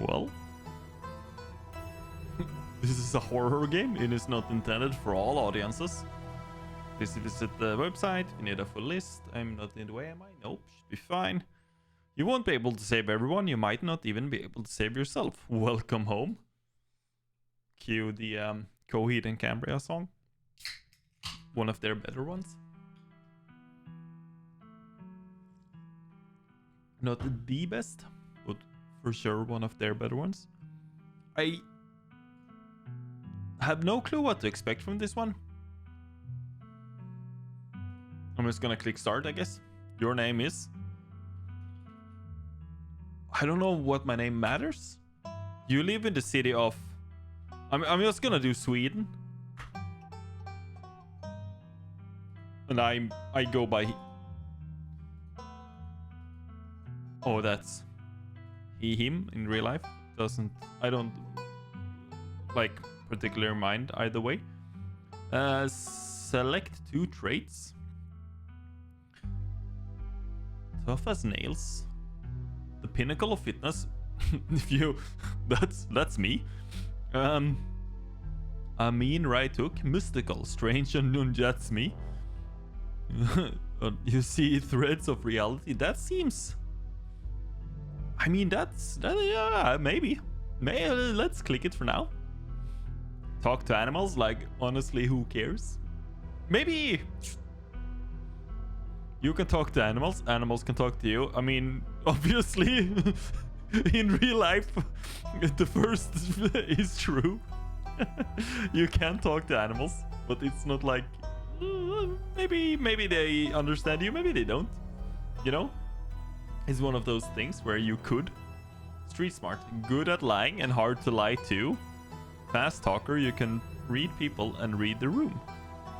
Well, this is a horror game and it's not intended for all audiences. Please visit the website. You need a full list. I'm not in the way, am I? Nope, should be fine. You won't be able to save everyone. You might not even be able to save yourself. Welcome home. Cue the Coheed and Cambria song. One of their better ones. Not the best, but for sure one of their better ones. I have no clue what to expect from this one. I'm just gonna click start, I guess. Your name is... I don't know what my name matters. You live in the city of... I'm just gonna do Sweden. And I go by... Oh, that's... He, him in real life. I don't... Like, particular mind either way. Select 2 traits. Tough as nails. The pinnacle of fitness. If you... That's me. A mean right hook. Mystical. Strange and that's me. You see threads of reality. That seems... I mean, yeah, maybe. Let's click it for now. Talk to animals. Like, honestly, who cares? Maybe... You can talk to animals. Animals can talk to you. I mean, obviously, in real life, the first is true. You can talk to animals, but it's not like... maybe they understand you, maybe they don't. You know? It's one of those things where you could. Street smart. Good at lying and hard to lie to. Fast talker. You can read people and read the room.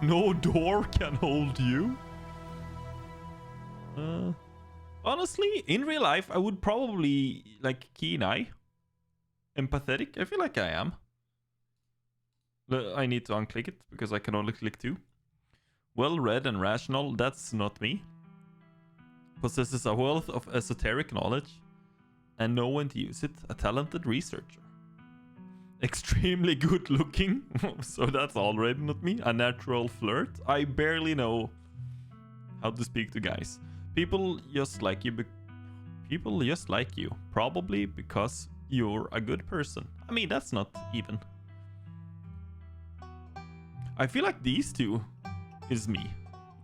No door can hold you. Honestly, in real life, I would probably like keen eye. Empathetic. I feel like I am. I need to unclick it because I can only click 2. Well read and rational. That's not me. Possesses a wealth of esoteric knowledge and know when to use it. A talented researcher. Extremely good looking. So that's already not me. A natural flirt. I barely know how to speak to guys. People just like you. People just like you. Probably because you're a good person. I mean, that's not even. I feel like these 2 is me.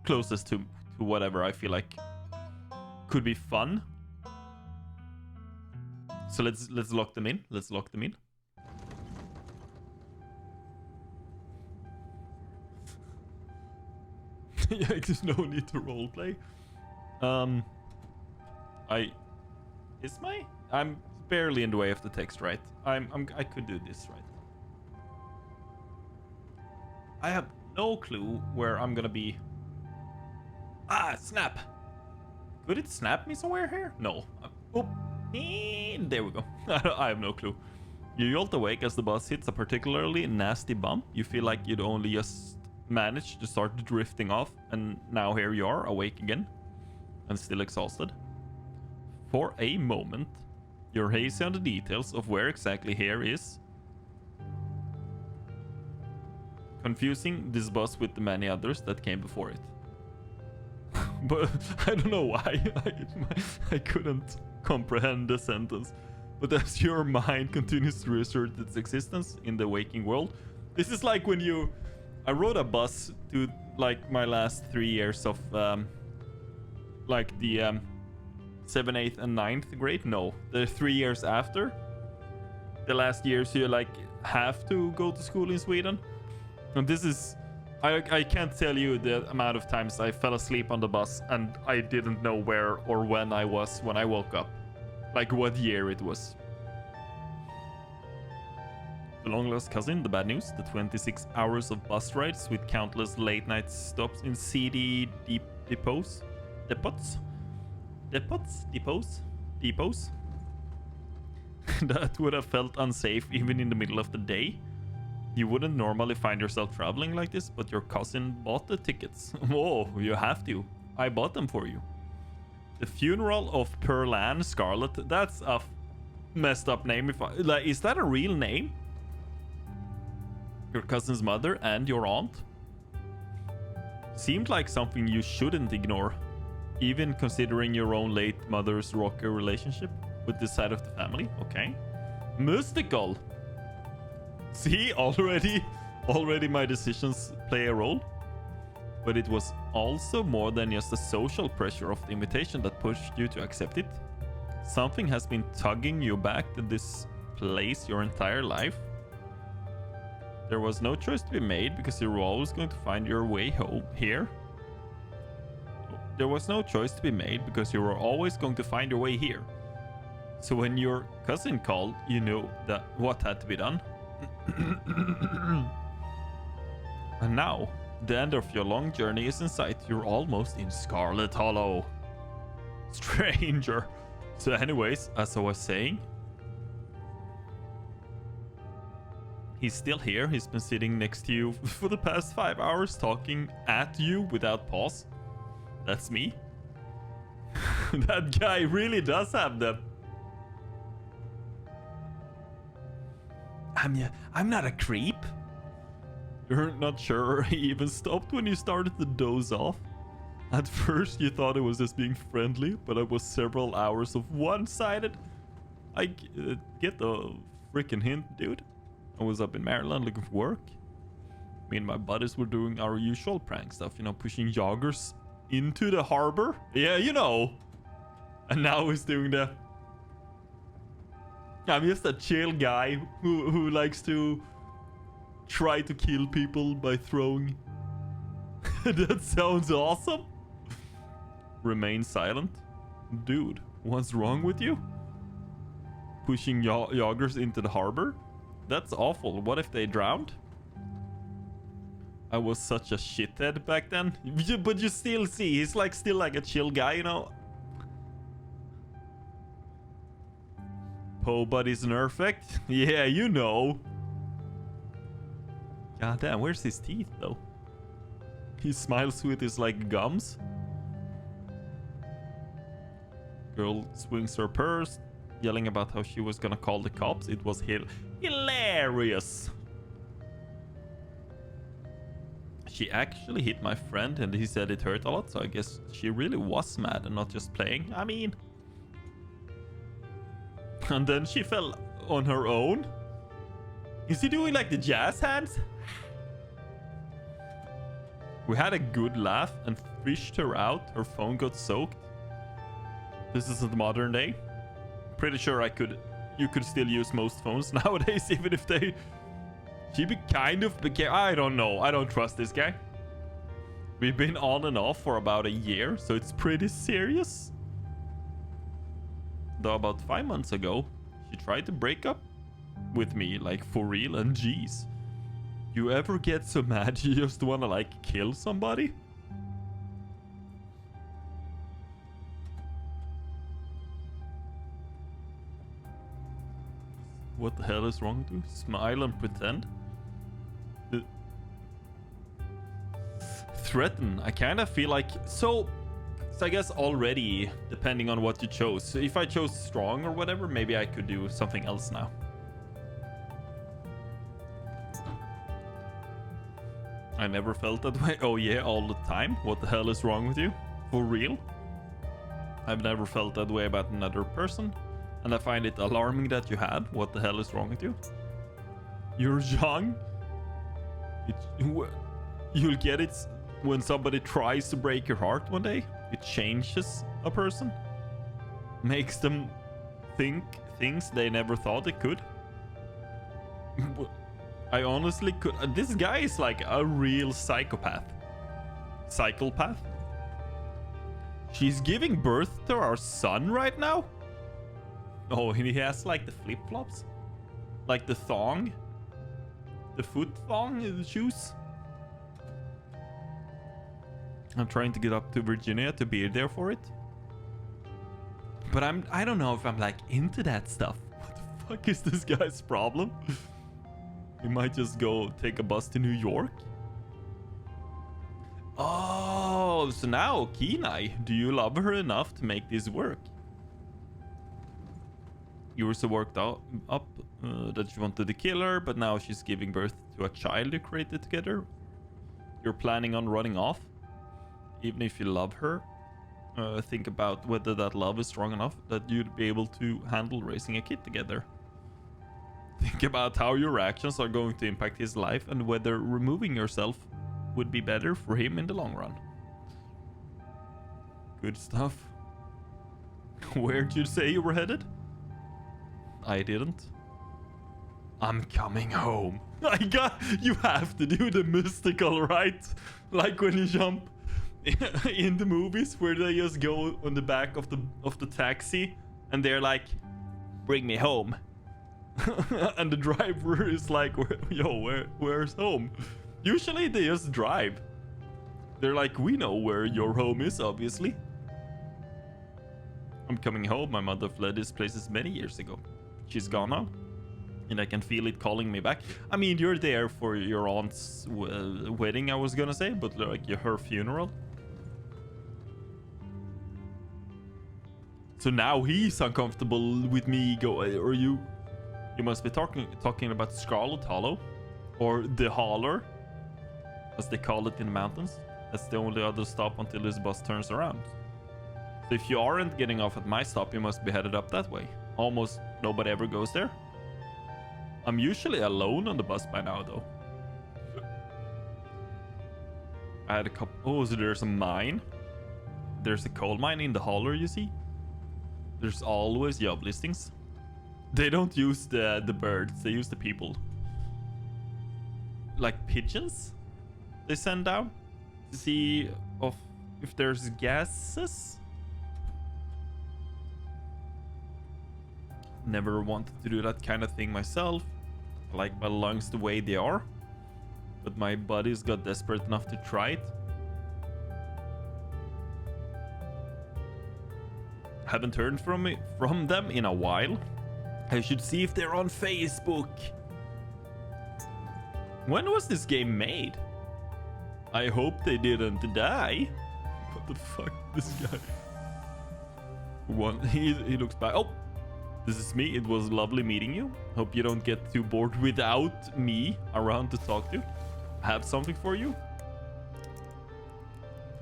Closest to whatever I feel like could be fun. So let's lock them in. Let's lock them in. Yeah, there's no need to roleplay. I'm barely in the way of the text, right? I could do this, right? I have no clue where I'm gonna be. Ah, snap! Could it snap me somewhere here? No. Oh, there we go. I have no clue. You jolt awake as the bus hits a particularly nasty bump. You feel like you'd only just managed to start drifting off, and now here you are, awake again, and still exhausted. For a moment, you're hazy on the details of where exactly here is. Confusing this bus with the many others that came before it. But I don't know why I couldn't comprehend the sentence. But as your mind continues to reassert its existence in the waking world, this is like when you... I rode a bus to like my last 3 years of like the 7th, 8th, and 9th grade. No, the 3 years after. The last years you like have to go to school in Sweden. And this is... I can't tell you the amount of times I fell asleep on the bus and I didn't know where or when I was when I woke up. Like what year it was. The long lost cousin, the bad news, the 26 hours of bus rides with countless late night stops in seedy depots. That would have felt unsafe even in the middle of the day. You wouldn't normally find yourself traveling like this, but your cousin bought the tickets. Oh, you have to. I bought them for you. The funeral of Perlan Scarlet. That's a messed up name. If I, like, is that a real name? Your cousin's mother and your aunt? Seemed like something you shouldn't ignore, even considering your own late mother's rocky relationship with this side of the family. Okay. Mystical. See, already my decisions play a role. But it was also more than just the social pressure of the invitation that pushed you to accept it. Something has been tugging you back to this place your entire life. There was no choice to be made because you were always going to find your way home here. There was no choice to be made because you were always going to find your way here. So when your cousin called, you knew that what had to be done. And now, the end of your long journey is in sight. You're almost in Scarlet Hollow. Stranger. So anyways, as I was saying, he's still here. He's been sitting next to you for the past 5 hours talking at you without pause. That's me. That guy really does have them. I'm not a creep. You're not sure he even stopped when you started to doze off. At first you thought it was just being friendly, but it was several hours of one-sided. I get the freaking hint, dude. I was up in Maryland looking for work. Me and my buddies were doing our usual prank stuff, you know, pushing joggers into the harbor. Yeah, you know. And now he's doing the... I'm just a chill guy who likes to try to kill people by throwing. That sounds awesome. Remain silent. Dude, what's wrong with you? Pushing joggers into the harbor? That's awful. What if they drowned? I was such a shithead back then. But you still see, he's like still like a chill guy, you know? Po buddy's nerf effect? Yeah, you know. God damn, where's his teeth though? He smiles with his like gums. Girl swings her purse, yelling about how she was gonna call the cops. It was hilarious. She actually hit my friend and he said it hurt a lot, so I guess she really was mad and not just playing. I mean... And then she fell on her own. Is he doing like the jazz hands? We had a good laugh and fished her out. Her phone got soaked. This isn't modern day. Pretty sure you could still use most phones nowadays, even if they... She became... I don't know. I don't trust this guy. We've been on and off for about a year, so it's pretty serious. Though about 5 months ago, she tried to break up with me, like for real, and geez. You ever get so mad you just wanna like kill somebody? What the hell is wrong with you? Smile and pretend? Threaten. I kind of feel like... So I guess already, depending on what you chose. So if I chose strong or whatever, maybe I could do something else now. I never felt that way. Oh yeah, all the time. What the hell is wrong with you? For real? I've never felt that way about another person. And I find it alarming that you had. What the hell is wrong with you? You're young. You'll get it when somebody tries to break your heart one day. It changes a person. Makes them think things they never thought they could. I honestly could... This guy is like a real psychopath. Psychopath? She's giving birth to our son right now? Oh, he has like the flip-flops? Like the thong? The foot thong in the shoes? I'm trying to get up to Virginia to be there for it. But I don't know if I'm like into that stuff. What the fuck is this guy's problem? We might just go take a bus to New York. Oh, so now Kenai, do you love her enough to make this work? You were so worked up that you wanted to kill her, but now she's giving birth to a child you created together. You're planning on running off. Even if you love her, think about whether that love is strong enough that you'd be able to handle raising a kid together. Think about how your actions are going to impact his life and whether removing yourself would be better for him in the long run. Good stuff. Where'd you say you were headed? I didn't. I'm coming home. You have to do the mystical, right? Like when you jump in the movies where they just go on the back of the taxi and they're like, bring me home. And the driver is like, where's home? Usually they just drive. They're like, we know where your home is, obviously. I'm coming home. My mother fled this place many years ago. She's gone now, and I can feel it calling me back. I mean, you're there for your aunt's wedding, I was gonna say, but like her funeral. So now he's uncomfortable with me or you must be talking about Scarlet Hollow, or the Holler, as they call it in the mountains. That's the only other stop until this bus turns around. So if you aren't getting off at my stop, you must be headed up that way. Almost nobody ever goes there. I'm usually alone on the bus by now, though. I had a couple... Oh, so there's a mine. There's a coal mine in the Holler, you see? There's always job listings. They don't use the birds, they use the people. Like pigeons? They send down to see if there's gases. Never wanted to do that kind of thing myself. I like my lungs the way they are, but my buddies got desperate enough to try it. Haven't heard from them in a while. I should see if they're on Facebook. When was this game made? I hope they didn't die. What the fuck, this guy? He looks back. Oh, this is me. It was lovely meeting you. Hope you don't get too bored without me around to talk to. I have something for you.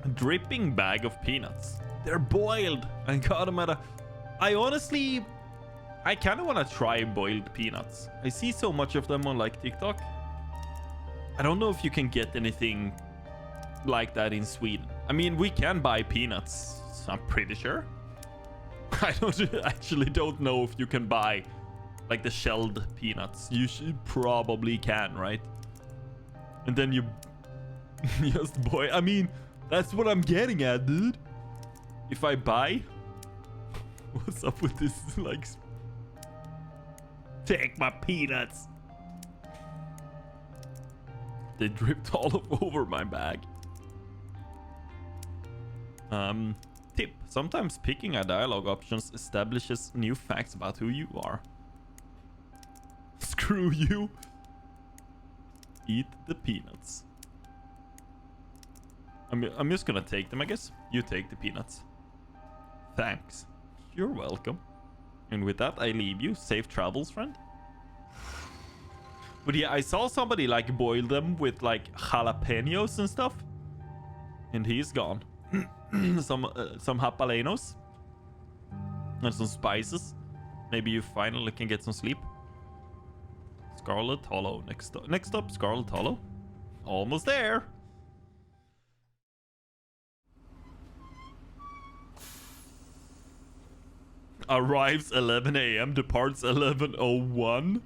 A dripping bag of peanuts. They're boiled. I got them at a... I kind of want to try boiled peanuts. I see so much of them on like TikTok. I don't know if you can get anything like that in Sweden. I mean, we can buy peanuts, so I'm pretty sure. I actually don't know if you can buy like the shelled peanuts. You should probably can, right? And then you just boil. I mean, that's what I'm getting at, dude. If I buy... What's up with this? Like... Take my peanuts. They dripped all over my bag. Tip. Sometimes picking a dialogue options establishes new facts about who you are. Screw you. Eat the peanuts. I'm just gonna take them, I guess. You take the peanuts. Thanks. You're welcome. And with that, I leave you. Safe travels, friend. But yeah, I saw somebody like boil them with like jalapenos and stuff. And he's gone. some jalapenos. And some spices. Maybe you finally can get some sleep. Scarlet Hollow. Next up, Scarlet Hollow. Almost there. Arrives 11 a.m. Departs 11:01.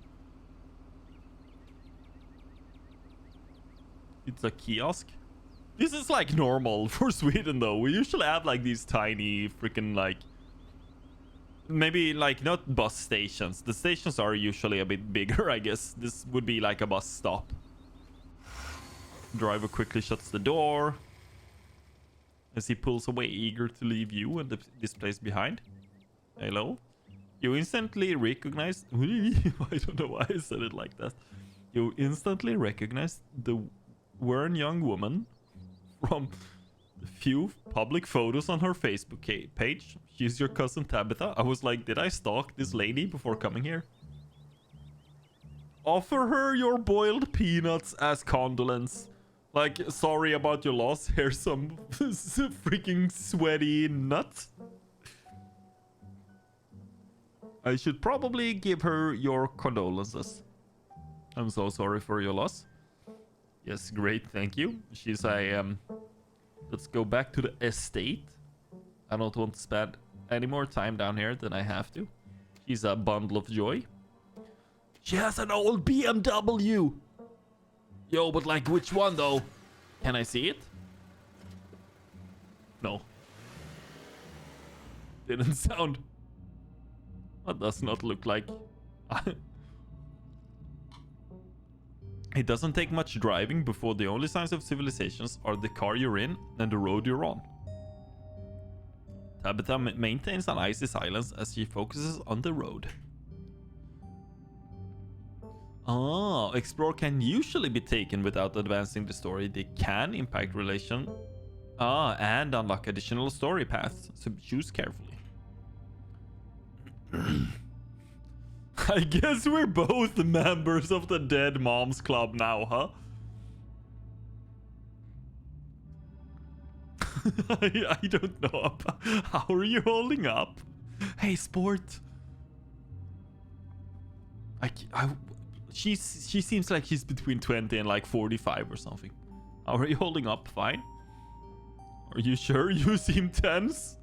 It's a kiosk. This is like normal for Sweden though. We usually have like these tiny freaking like... Maybe like not bus stations. The stations are usually a bit bigger, I guess. This would be like a bus stop. Driver quickly shuts the door as he pulls away, eager to leave you and this place behind. Hello? You instantly recognize... I don't know why I said it like that. You instantly recognize the worn young woman from the few public photos on her Facebook page. She's your cousin Tabitha. I was like, did I stalk this lady before coming here? Offer her your boiled peanuts as condolence. Like, sorry about your loss. Here's some freaking sweaty nuts. I should probably give her your condolences. I'm so sorry for your loss. Yes, great, thank you. She's a, let's go back to the estate. I don't want to spend any more time down here than I have to. She's a bundle of joy. She has an old BMW. Yo, but like, which one though? Can I see it? No. Didn't sound... That does not look like... It doesn't take much driving before the only signs of civilizations are the car you're in and the road you're on. Tabitha maintains an icy silence as she focuses on the road. Ah, explore can usually be taken without advancing the story. They can impact relation. Ah, and unlock additional story paths, so choose carefully. I guess we're both members of the Dead Moms Club now, huh? I don't know. How are you holding up? Hey, sport. She seems like she's between 20 and like 45 or something. How are you holding up? Fine? Are you sure? You seem tense.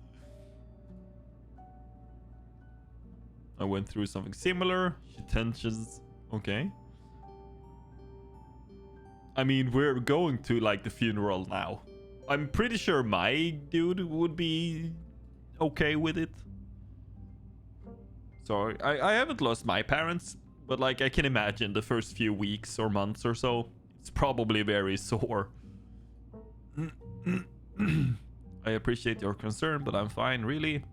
I went through something similar. She tensions. Okay. I mean, we're going to like the funeral now. I'm pretty sure my dude would be okay with it. So I haven't lost my parents, but like I can imagine the first few weeks or months or so, it's probably very sore. I appreciate your concern, but I'm fine, really.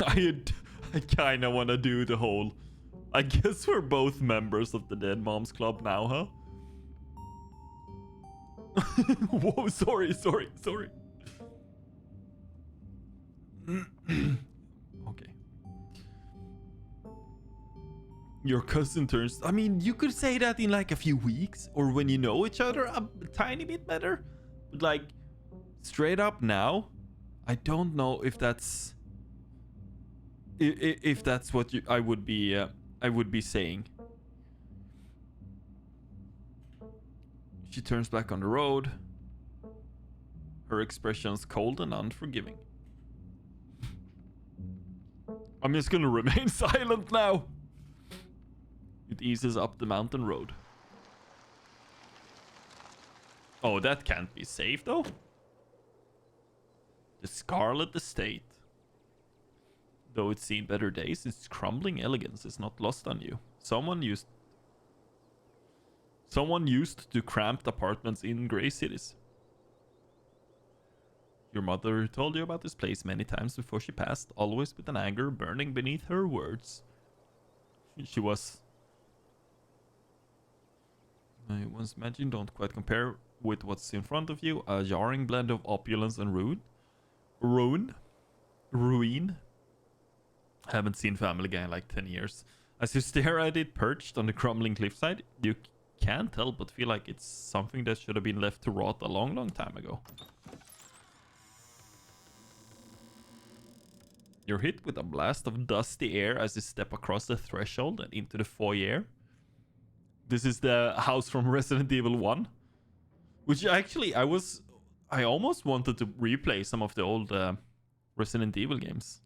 I kind of want to do the whole... I guess we're both members of the Dead Moms Club now, huh? Whoa, sorry. Okay. Your cousin turns... I mean, you could say that in like a few weeks, or when you know each other a tiny bit better. But like, straight up now, I don't know if that's... If that's what I would be saying. She turns back on the road. Her expression's cold and unforgiving. I'm just gonna remain silent now. It eases up the mountain road. Oh, that can't be safe though. The Scarlet Estate. Though it's seen better days, its crumbling elegance is not lost on you. Someone used to cramped apartments in grey cities. Your mother told you about this place many times before she passed, always with an anger burning beneath her words. She was... I once imagined don't quite compare with what's in front of you. A jarring blend of opulence and ruin. Haven't seen Family Guy in like 10 years. As you stare at it perched on the crumbling cliffside, you can't help but feel like it's something that should have been left to rot a long time ago. You're hit with a blast of dusty air as you step across the threshold and into the foyer. This is the house from Resident Evil 1. Which actually, I almost wanted to replay some of the old Resident Evil games.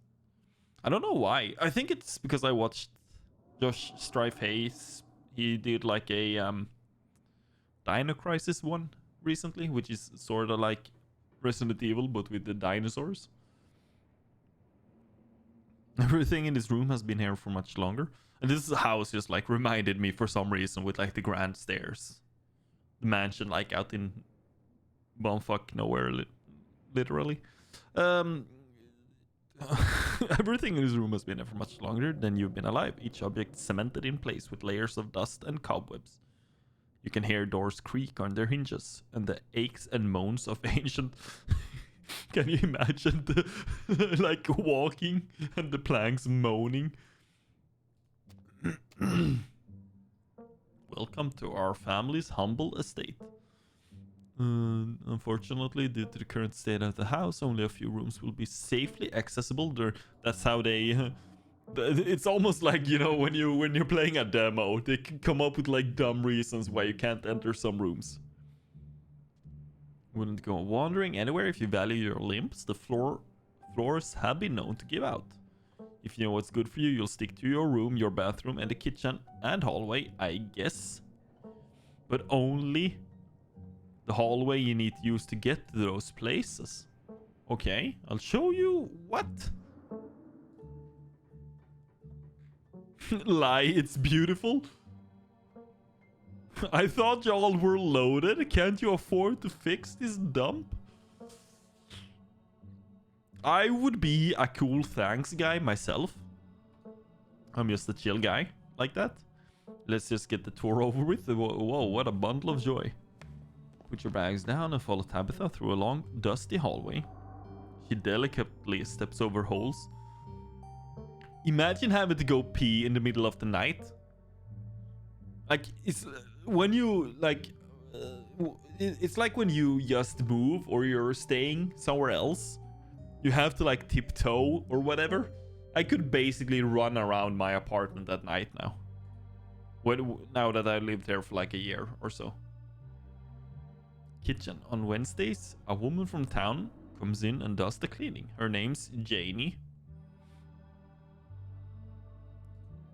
I don't know why. I think it's because I watched Josh Strife Hayes. He did like a Dino Crisis one recently, which is sort of like Resident Evil, but with the dinosaurs. Everything in this room has been here for much longer. And this house just like reminded me for some reason with like the grand stairs. The mansion like out in bumfuck nowhere, literally. Everything in this room has been here for much longer than you've been alive. Each object cemented in place with layers of dust and cobwebs. You can hear doors creak on their hinges, and the aches and moans of ancient Can you imagine the like walking and the planks moaning? Welcome to our family's humble estate. Unfortunately, due to the current state of the house, only a few rooms will be safely accessible. That's how they. It's almost like, you know, when you're playing a demo, they can come up with like dumb reasons why you can't enter some rooms. Wouldn't go wandering anywhere if you value your limbs. The floors have been known to give out. If you know what's good for you, you'll stick to your room, your bathroom, and the kitchen and hallway, I guess. But only the hallway you need to use to get to those places. Okay, I'll show you what. Lie, it's beautiful. I thought y'all were loaded. Can't you afford to fix this dump? I would be a cool thanks guy myself. I'm just a chill guy like that. Let's just get the tour over with. Whoa, what a bundle of joy. Put your bags down and follow Tabitha through a long, dusty hallway. She delicately steps over holes. Imagine having to go pee in the middle of the night. Like, it's when you, like, it's like when you just move or you're staying somewhere else. You have to, like, tiptoe or whatever. I could basically run around my apartment at night now. Now that I lived here for like a year or so. Kitchen. On Wednesdays, a woman from town comes in and does the cleaning. Her name's Janie.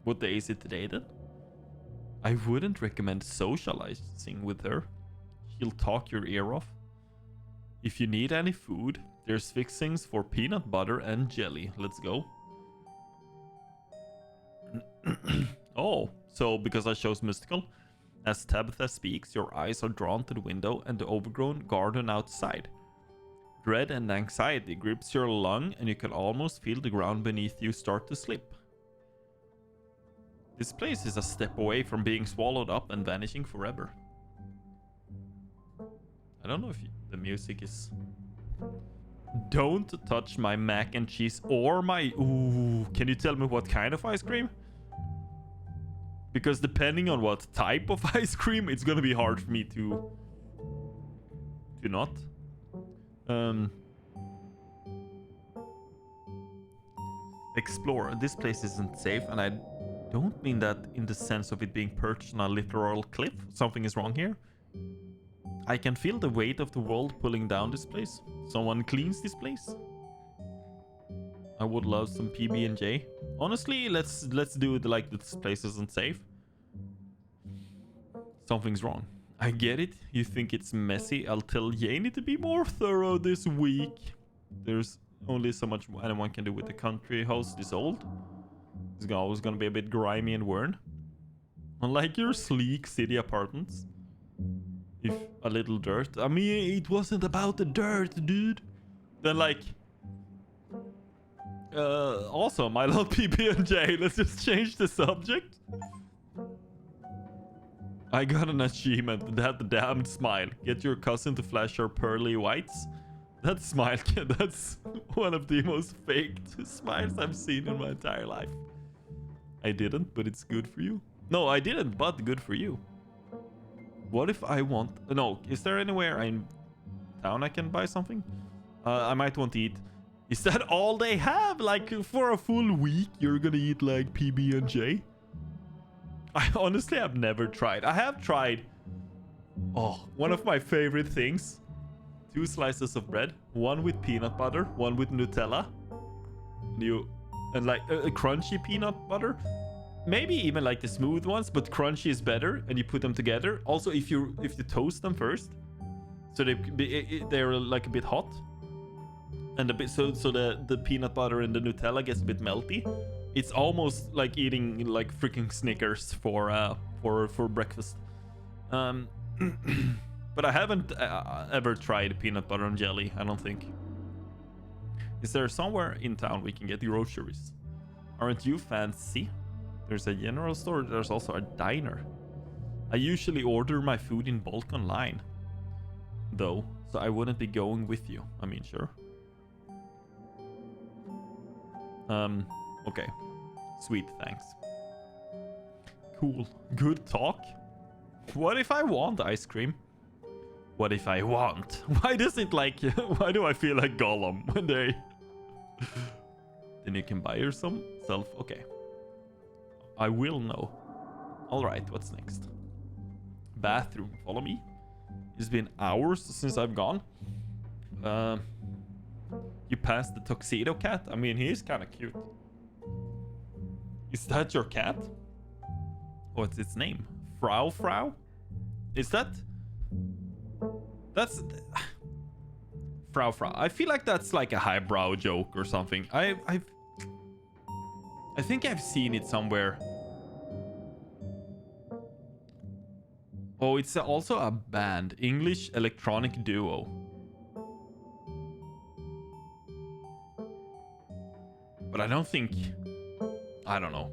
What day is it today then? I wouldn't recommend socializing with her. She'll talk your ear off. If you need any food, there's fixings for peanut butter and jelly. Let's go. Oh, so because I chose mystical, as Tabitha speaks, your eyes are drawn to the window and the overgrown garden outside. Dread and anxiety grips your lung and you can almost feel the ground beneath you start to slip. This place is a step away from being swallowed up and vanishing forever. I don't know if the music is... Don't touch my mac and cheese or my... Ooh, can you tell me what kind of ice cream? Because depending on what type of ice cream, it's gonna be hard for me to not. Explore. This place isn't safe, and I don't mean that in the sense of it being perched on a literal cliff. Something is wrong here. I can feel the weight of the world pulling down this place. Someone cleans this place. I would love some PB&J. Honestly, let's do it like this place isn't safe. Something's wrong. I get it. You think it's messy. I'll tell Janie to be more thorough this week. There's only so much anyone can do with the country house this old. It's always gonna be a bit grimy and worn. Unlike your sleek city apartments. If a little dirt. I mean, it wasn't about the dirt, dude. Then like... awesome, I love PB&J. Let's just change the subject. I got an achievement. That damned smile. Get your cousin to flash her pearly whites. That smile, that's one of the most faked smiles I've seen in my entire life. I didn't, but it's good for you. No, I didn't, but good for you. What if I want... No, is there anywhere in town I can buy something? I might want to eat... Is that all they have? Like, for a full week, you're gonna eat, like, PB&J? I honestly have never tried. I have tried... Oh, one of my favorite things. 2 slices of bread. One with peanut butter. One with Nutella. And like, a crunchy peanut butter. Maybe even like the smooth ones, but crunchy is better. And you put them together. Also, if you toast them first. So they're like a bit hot. And a bit so the peanut butter and the Nutella gets a bit melty. It's almost like eating like freaking Snickers for breakfast. But I haven't ever tried peanut butter and jelly, I don't think. Is there somewhere in town we can get groceries? Aren't you fancy? There's a general store, there's also a diner. I usually order my food in bulk online, though, so I wouldn't be going with you. I mean, sure. Okay. Sweet, thanks. Cool. Good talk. What if I want ice cream? What if I want? Why does it like... Why do I feel like Gollum when they... Then you can buy yourself... Okay. I will know. Alright, what's next? Bathroom. Follow me. It's been hours since I've gone. You passed the tuxedo cat? I mean, he's kind of cute. Is that your cat? What's its name? Frau? Is that... That's... Frau. I feel like that's like a highbrow joke or something. I think I've seen it somewhere. Oh, it's also a band. English electronic duo. But I don't think... I don't know.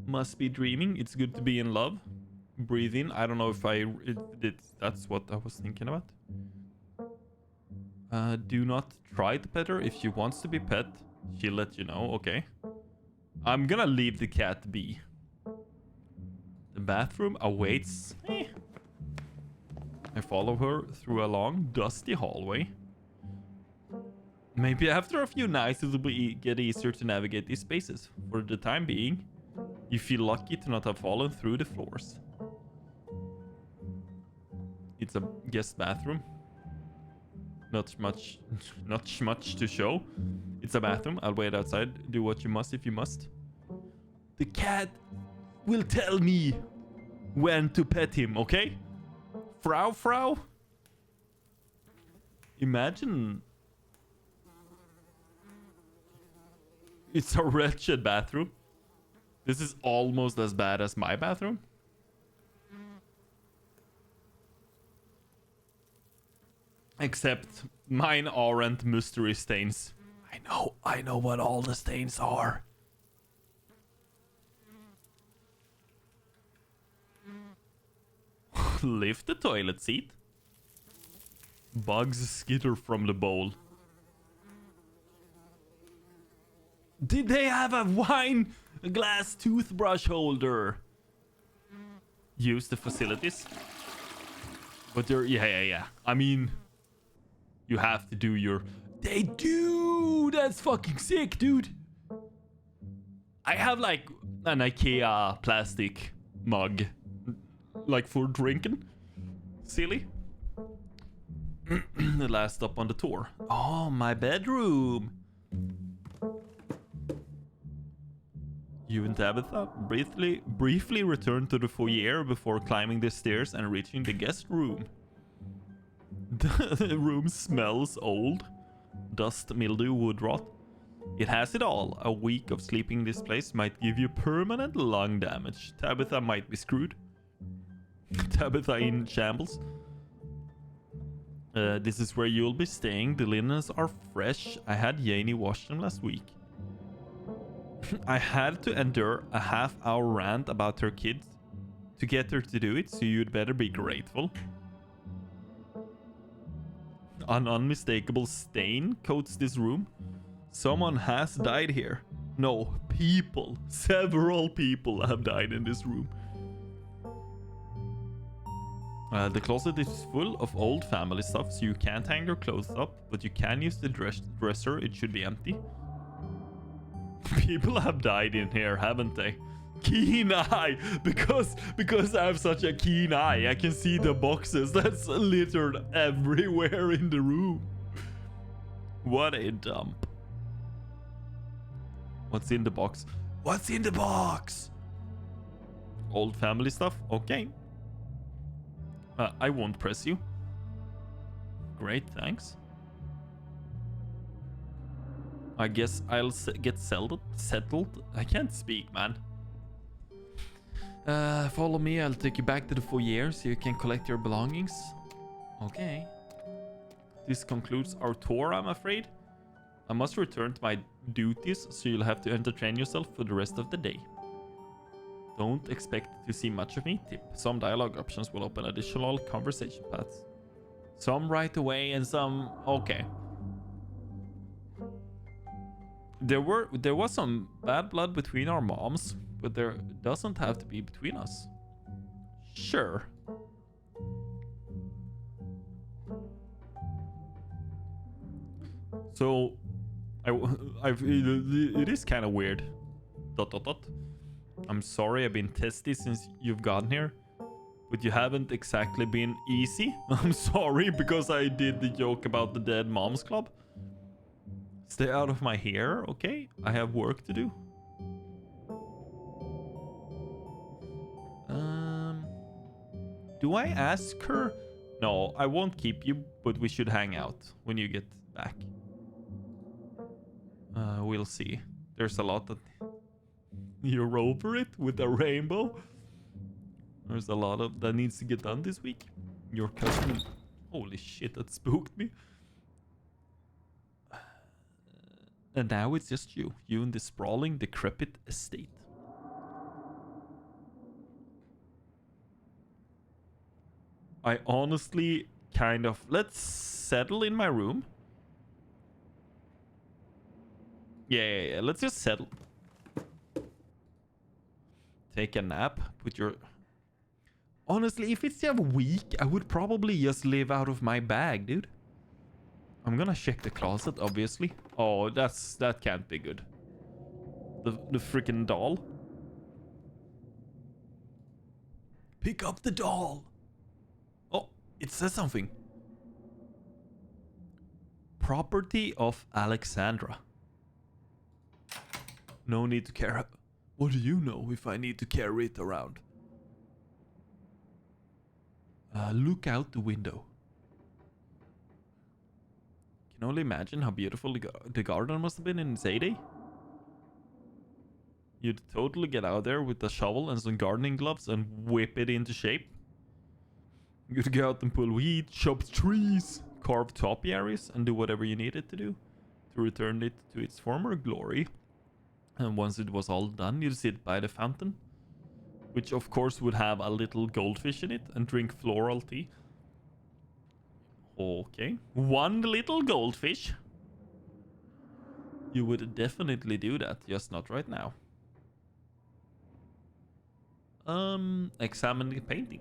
Must be dreaming. It's good to be in love. Breathe in. I don't know if that's what I was thinking about. Do not try to pet her. If she wants to be pet, she'll let you know. Okay. I'm gonna leave the cat be. The bathroom awaits. I follow her through a long, dusty hallway. Maybe after a few nights it will get easier to navigate these spaces. For the time being, you feel lucky to not have fallen through the floors. It's a guest bathroom. Not much to show. It's a bathroom. I'll wait outside. Do what you must if you must. The cat will tell me when to pet him, okay? Frau? Imagine... It's a wretched bathroom. This is almost as bad as my bathroom. Except mine aren't mystery stains. I know what all the stains are. Lift the toilet seat. Bugs skitter from the bowl. Did they have a wine glass toothbrush holder? Use the facilities. But they're... Yeah. I mean... You have to do your... They do! That's fucking sick, dude! I have like an IKEA plastic mug. Like for drinking. Silly. The last stop on the tour. Oh, my bedroom. You and Tabitha briefly return to the foyer before climbing the stairs and reaching the guest room. The room smells old. Dust, mildew, wood rot. It has it all. A week of sleeping in this place might give you permanent lung damage. Tabitha might be screwed. Tabitha in shambles. This is where you'll be staying. The linens are fresh. I had Janie wash them last week. I had to endure a half-hour rant about her kids to get her to do it, so you'd better be grateful. An unmistakable stain coats this room. Someone has died here. No, people. Several people have died in this room. The closet is full of old family stuff, so you can't hang your clothes up, but you can use the dresser. It should be empty. People have died in here, haven't they? Keen eye! Because I have such a keen eye, I can see the boxes that's littered everywhere in the room. What a dump. What's in the box? What's in the box? Old family stuff? Okay. I won't press you. Great, thanks. I guess I'll get settled. I can't speak, man. Follow me. I'll take you back to the foyer so you can collect your belongings. Okay. This concludes our tour, I'm afraid. I must return to my duties, so you'll have to entertain yourself for the rest of the day. Don't expect to see much of me. Tip. Some dialogue options will open additional conversation paths. Some right away and some... Okay. There was some bad blood between our moms, but there doesn't have to be between us. Sure. So, it is kind of weird. ... I'm sorry I've been testy since you've gotten here, but you haven't exactly been easy. I'm sorry because I did the joke about the dead moms club. Stay out of my hair, okay? I have work to do. Do I ask her? No, I won't keep you, but we should hang out when you get back. We'll see. There's a lot that... You're over it with a rainbow? There's a lot of that needs to get done this week. Your cousin... Holy shit, that spooked me. And now it's just you. You in the sprawling, decrepit estate. I honestly kind of... Let's settle in my room. Yeah. Let's just settle. Take a nap. Put your... Honestly, if it's a week, I would probably just live out of my bag, dude. I'm gonna check the closet, obviously. Oh, that can't be good. The freaking doll. Pick up the doll. Oh, it says something. Property of Alexandra. No need to care. What do you know if I need to carry it around? Look out the window. Can only imagine how beautiful the garden must have been in its heyday. You'd totally get out there with a shovel and some gardening gloves and whip it into shape. You'd go out and pull weeds, chop trees, carve topiaries, and do whatever you needed to do to return it to its former glory. And once it was all done, you'd sit by the fountain, which of course would have a little goldfish in it, and drink floral tea. Okay. One little goldfish. You would definitely do that, just not right now. Examine the painting.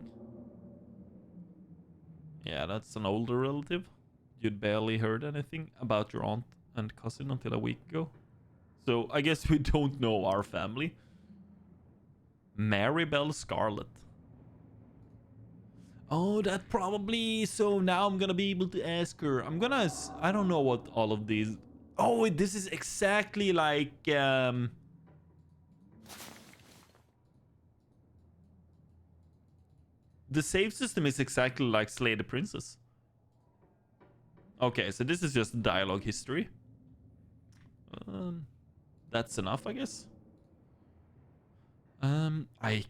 Yeah, that's an older relative. You'd barely heard anything about your aunt and cousin until a week ago. So I guess we don't know our family. Maribel Scarlet. Oh, that probably... So now I'm gonna be able to ask her. I don't know what all of these... Oh, this is exactly like... The save system is exactly like Slay the Princess. Okay, so this is just dialogue history. That's enough, I guess. I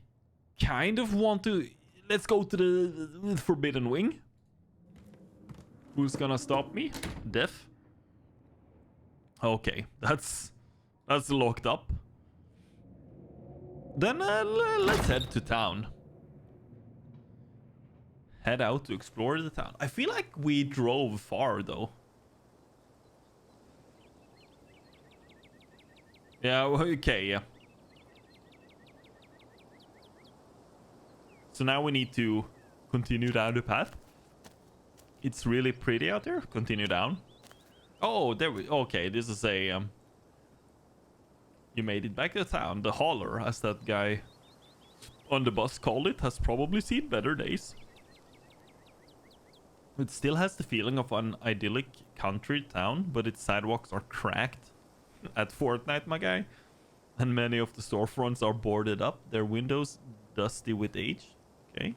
kind of want to... Let's go to the Forbidden Wing. Who's gonna stop me? Death. Okay, that's locked up. Then let's head to town. Head out to explore the town. I feel like we drove far, though. Yeah, okay, yeah. So now we need to continue down the path. It's really pretty out there. Continue down. Oh, there we... Okay, this is a... You made it back to town. The holler, as that guy on the bus called it, has probably seen better days. It still has the feeling of an idyllic country town, but its sidewalks are cracked at Fortnite, my guy. And many of the storefronts are boarded up, their windows dusty with age. Okay.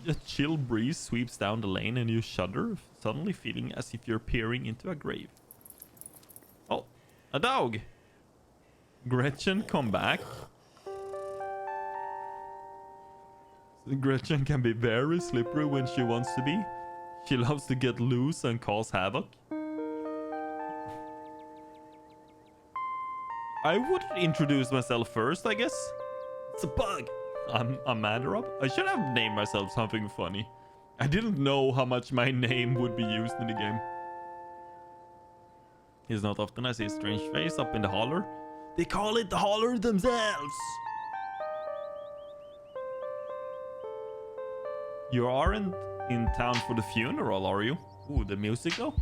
A chill breeze sweeps down the lane and you shudder, suddenly feeling as if you're peering into a grave. Oh, a dog! Gretchen, come back. Gretchen can be very slippery when she wants to be. She loves to get loose and cause havoc. I would introduce myself first, I guess. It's a bug. I'm Mandarob. I should have named myself something funny. I didn't know how much my name would be used in the game. It's not often I see a strange face up in the holler. They call it the holler themselves. You aren't in town for the funeral, are you? Ooh, the music though?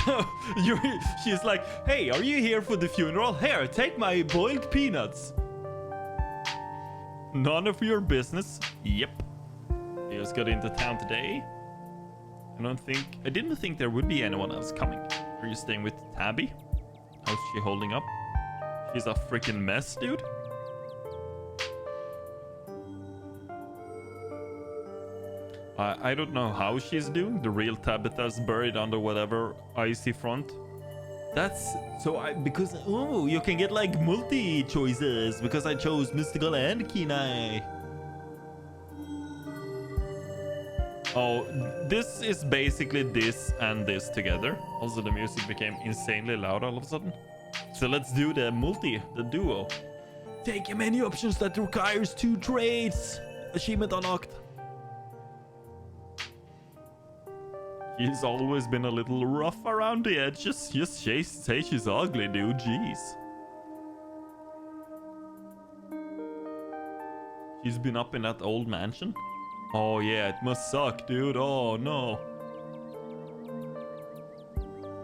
No, she's like, hey, are you here for the funeral? Here, take my boiled peanuts. None of your business. Yep. You just got into town today. I didn't think there would be anyone else coming. Are you staying with Tabby? How's she holding up? She's a freaking mess, dude. I don't know how she's doing. The real Tabitha's buried under whatever icy front. That's so because you can get like multi choices because I chose mystical and keen eye. Oh, this is basically this and this together. Also, the music became insanely loud all of a sudden. So let's do the duo. Take many options that requires 2 traits. Achievement unlocked. She's always been a little rough around the edges. Just say she's ugly, dude. Jeez. She's been up in that old mansion. Oh yeah, it must suck, dude. Oh no.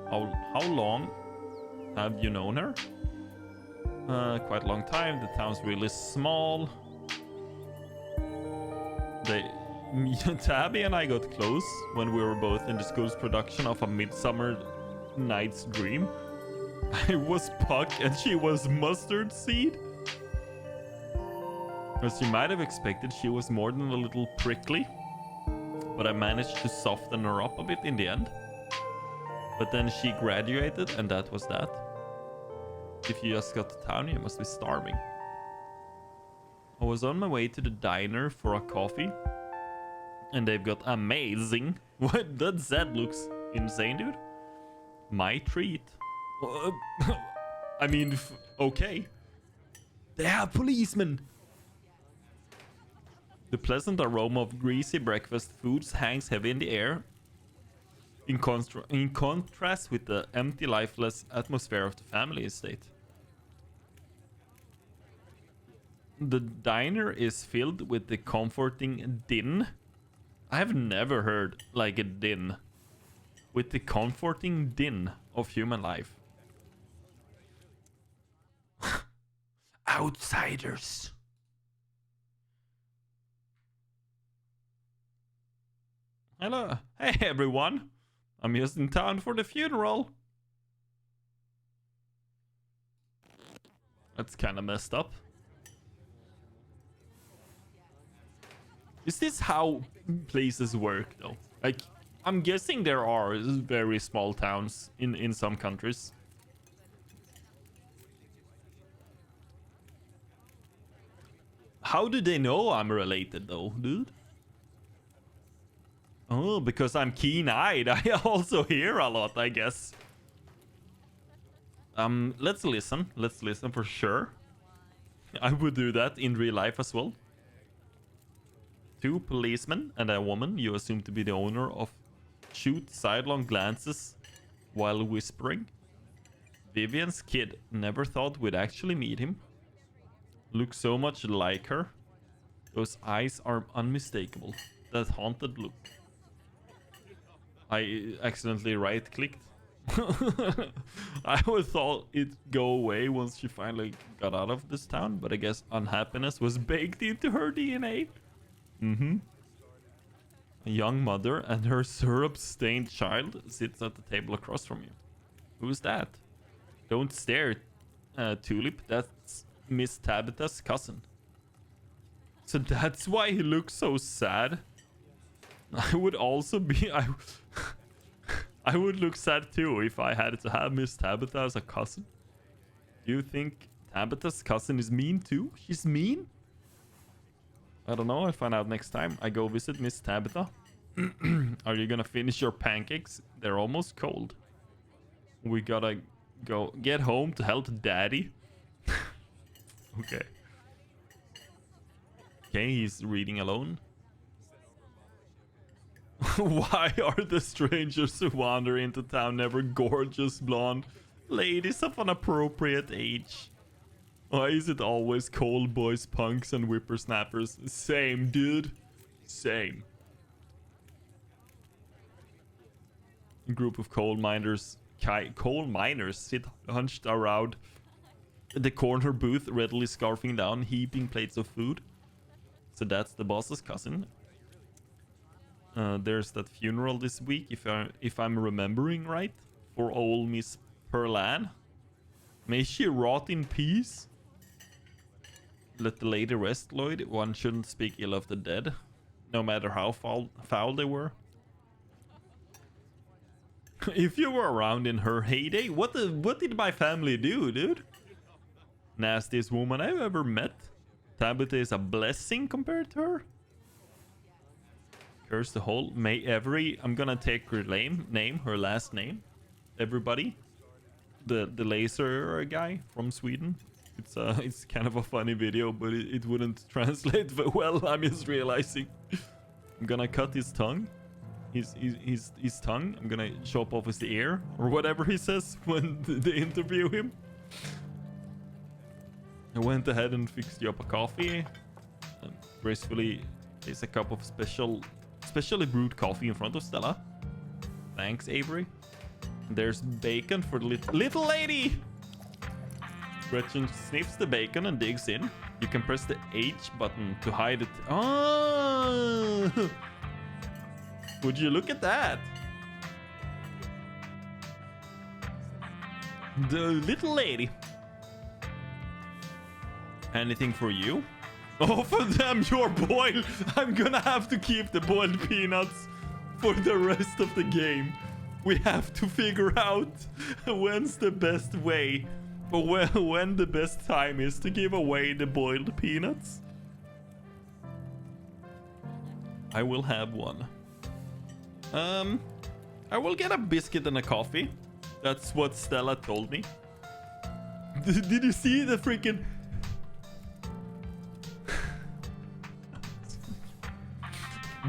How long have you known her? Quite a long time. The town's really small. Tabby and I got close when we were both in the school's production of A Midsummer Night's Dream. I was Puck and she was Mustard Seed. As you might have expected, she was more than a little prickly, but I managed to soften her up a bit in the end. But then she graduated and that was that. If you just got to town, you must be starving. I was on my way to the diner for a coffee. And they've got amazing. What? That looks insane, dude. My treat. I mean, okay. They have policemen. The pleasant aroma of greasy breakfast foods hangs heavy in the air. In contrast with the empty, lifeless atmosphere of the family estate. The diner is filled with the comforting din. I have never heard like a din. With the comforting din of human life. Outsiders. Hello. Hey everyone. I'm just in town for the funeral. That's kind of messed up. Is this how places work though? Like, I'm guessing there are very small towns in some countries. How do they know I'm related though, dude? Oh, because I'm keen-eyed. I also hear a lot, I guess. Let's listen. Let's listen for sure. I would do that in real life as well. 2 policemen and a woman you assume to be the owner of shoot sidelong glances while whispering. Vivian's kid. Never thought we'd actually meet him. Looks so much like her. Those eyes are unmistakable. That haunted look. I accidentally right-clicked. I would thought it'd go away once she finally got out of this town, but I guess unhappiness was baked into her DNA. A young mother and her syrup-stained child sits at the table across from you. Who's that? Don't stare, Tulip. That's Miss Tabitha's cousin. So that's why he looks so sad. I would also be... I would look sad too if I had to have Miss Tabitha as a cousin. Do you think Tabitha's cousin is mean too? She's mean? I don't know. I'll find out next time I go visit Miss Tabitha. Are you gonna finish your pancakes? They're almost cold. We gotta go get home to help Daddy. Okay. Okay, he's reading alone. Why are the strangers who wander into town never gorgeous blonde ladies of an appropriate age? Why is it always cold boys, punks, and whippersnappers? Same, dude. Same. A group of coal miners sit hunched around the corner booth, readily scarfing down heaping plates of food. So that's the boss's cousin. There's that funeral this week, if I'm remembering right, for old Miss Perlan. May she rot in peace. Let the lady rest, Lloyd. One shouldn't speak ill of the dead, no matter how foul they were. If you were around in her heyday, what did my family do, dude? Nastiest woman I've ever met. Tabitha is a blessing compared to her. Curse the whole. I'm gonna take her name, her last name. Everybody. The laser guy from Sweden. It's kind of a funny video, but it wouldn't translate well. I'm just realizing. I'm gonna cut his tongue. His tongue. I'm gonna chop off his ear or whatever he says when they interview him. I went ahead and fixed you up a coffee. And gracefully place a cup of specially brewed coffee in front of Stella. Thanks, Avery. And there's bacon for the little lady. Gretchen sniffs the bacon and digs in. You can press the H button to hide it. Oh! Would you look at that? The little lady. Anything for you? Oh, for them, you're boiled. I'm gonna have to keep the boiled peanuts for the rest of the game. We have to figure out when's the best way, or when the best time is to give away the boiled peanuts. I will have one. I will get a biscuit and a coffee. That's what Stella told me. Did you see the freaking...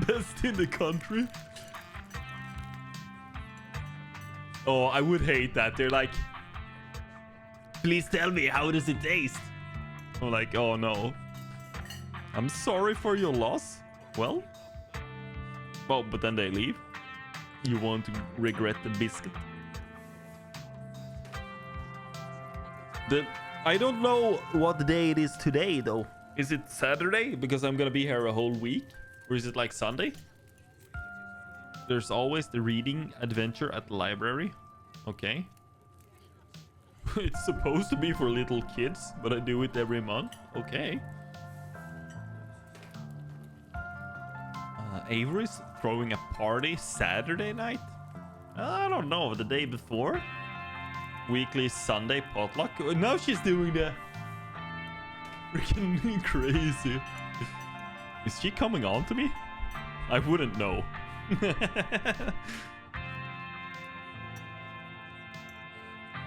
best in the country? Oh, I would hate that. They're like, please tell me, how does it taste? I'm like, oh no. I'm sorry for your loss. Well, but then they leave. You won't regret the biscuit. I don't know what day it is today, though. Is it Saturday? Because I'm gonna be here a whole week. Or is it like Sunday? There's always the reading adventure at the library. Okay. It's supposed to be for little kids, but I do it every month. Okay. Avery's throwing a party Saturday night? I don't know, the day before? Weekly Sunday potluck? Now she's doing the... freaking crazy. Is she coming on to me? I wouldn't know.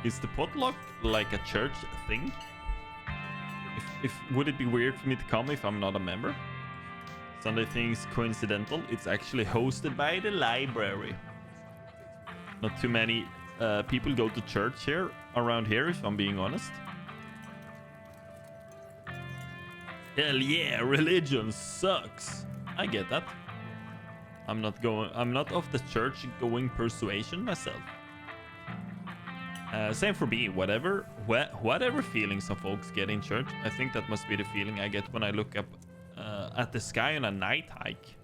Is the potluck like a church thing? Would it be weird for me to come if I'm not a member? Sunday thing's coincidental. It's actually hosted by the library. Not too many people go to church here around here, if I'm being honest. Hell yeah, religion sucks. I get that. I'm not of the church going persuasion myself. Same for me. Whatever feelings some folks get in church, I think that must be the feeling I get when I look up at the sky on a night hike.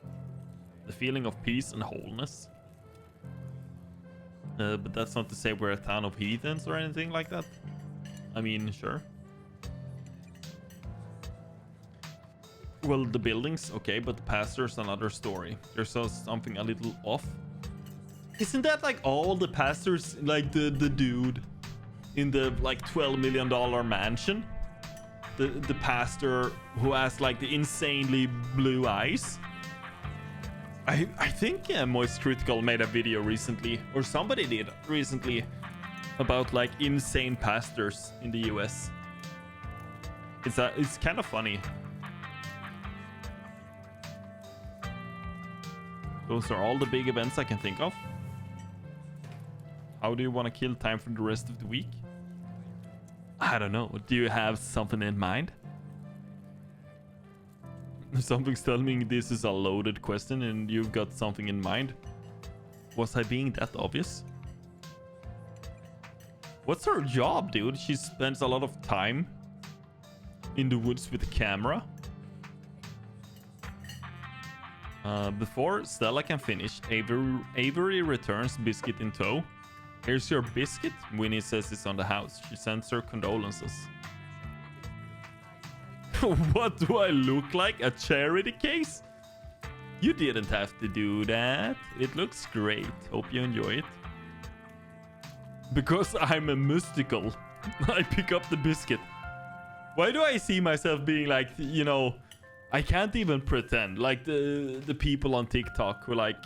The feeling of peace and wholeness. But that's not to say we're a town of heathens or anything like that. I mean, sure. Well, the buildings, okay, but the pastor's another story. There's something a little off. Isn't that like all the pastors, like the dude in the like $12 million mansion? The pastor who has like the insanely blue eyes? I think Moist Critical made a video recently, or somebody did recently, about like insane pastors in the US. It's kind of funny. Those are all the big events I can think of. How do you want to kill time for the rest of the week? I don't know. Do you have something in mind? Something's telling me this is a loaded question and you've got something in mind. Was I being that obvious? What's her job, dude? She spends a lot of time in the woods with a camera. Before Stella can finish, Avery returns Biscuit in tow. Here's your biscuit. Winnie says it's on the house. She sends her condolences. What do I look like? A charity case? You didn't have to do that. It looks great. Hope you enjoy it. Because I'm a mystical. I pick up the biscuit. Why do I see myself being like, you know, I can't even pretend. Like the people on TikTok who like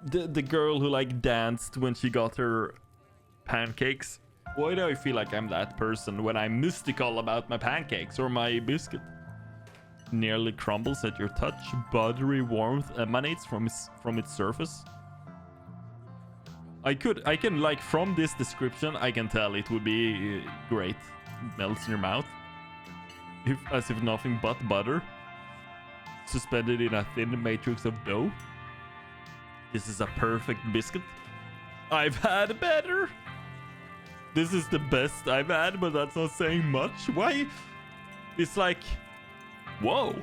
the girl who like danced when she got her pancakes. Why do I feel like I'm that person when I'm mystical about my pancakes or my biscuit? Nearly crumbles at your touch. Buttery warmth emanates from its surface. I can like from this description I can tell it would be great. It melts in your mouth. As if nothing but butter. Suspended in a thin matrix of dough. This is a perfect biscuit. I've had better. This is the best I've had, but that's not saying much. Why? It's like, whoa,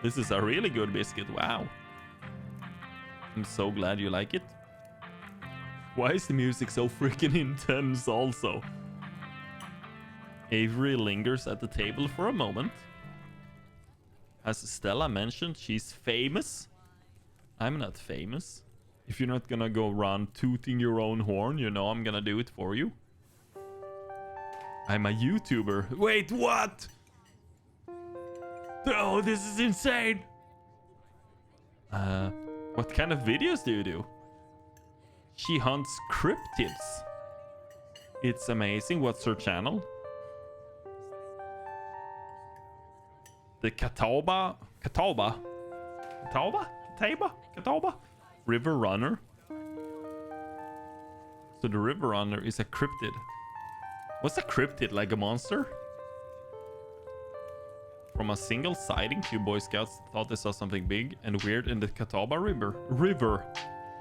this is a really good biscuit. Wow. I'm so glad you like it. Why is the music so freaking intense also? Avery lingers at the table for a moment. As Stella mentioned, she's famous. I'm not famous. If you're not gonna go around tooting your own horn, you know I'm gonna do it for you. I'm a YouTuber. Wait, what? Oh, this is insane. What kind of videos do you do? She hunts cryptids. It's amazing. What's her channel? The Catawba River Runner. So the River Runner is a cryptid. What's a cryptid? Like a monster? From a single sighting, 2 Boy Scouts thought they saw something big and weird in the Catawba River.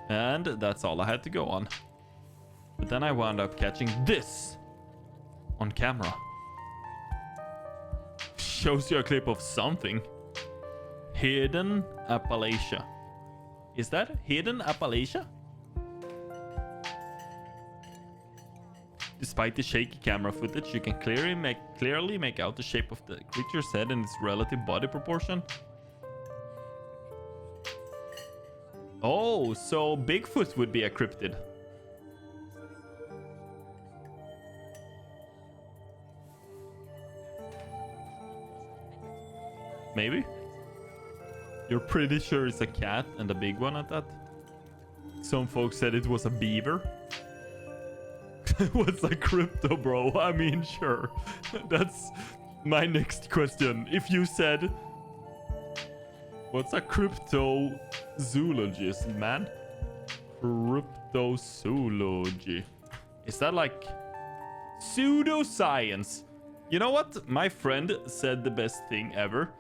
And that's all I had to go on. But then I wound up catching this on camera. Shows you a clip of something. Hidden Appalachia. Is that Hidden Appalachia? Despite the shaky camera footage, you can clearly make out the shape of the creature's head and its relative body proportion. Oh, so Bigfoot would be a cryptid. Maybe? You're pretty sure it's a cat and a big one at that? Some folks said it was a beaver. What's a crypto, bro? I mean, sure. That's my next question. If you said, what's a cryptozoologist, man? Cryptozoology. Is that like pseudoscience? You know what? My friend said the best thing ever.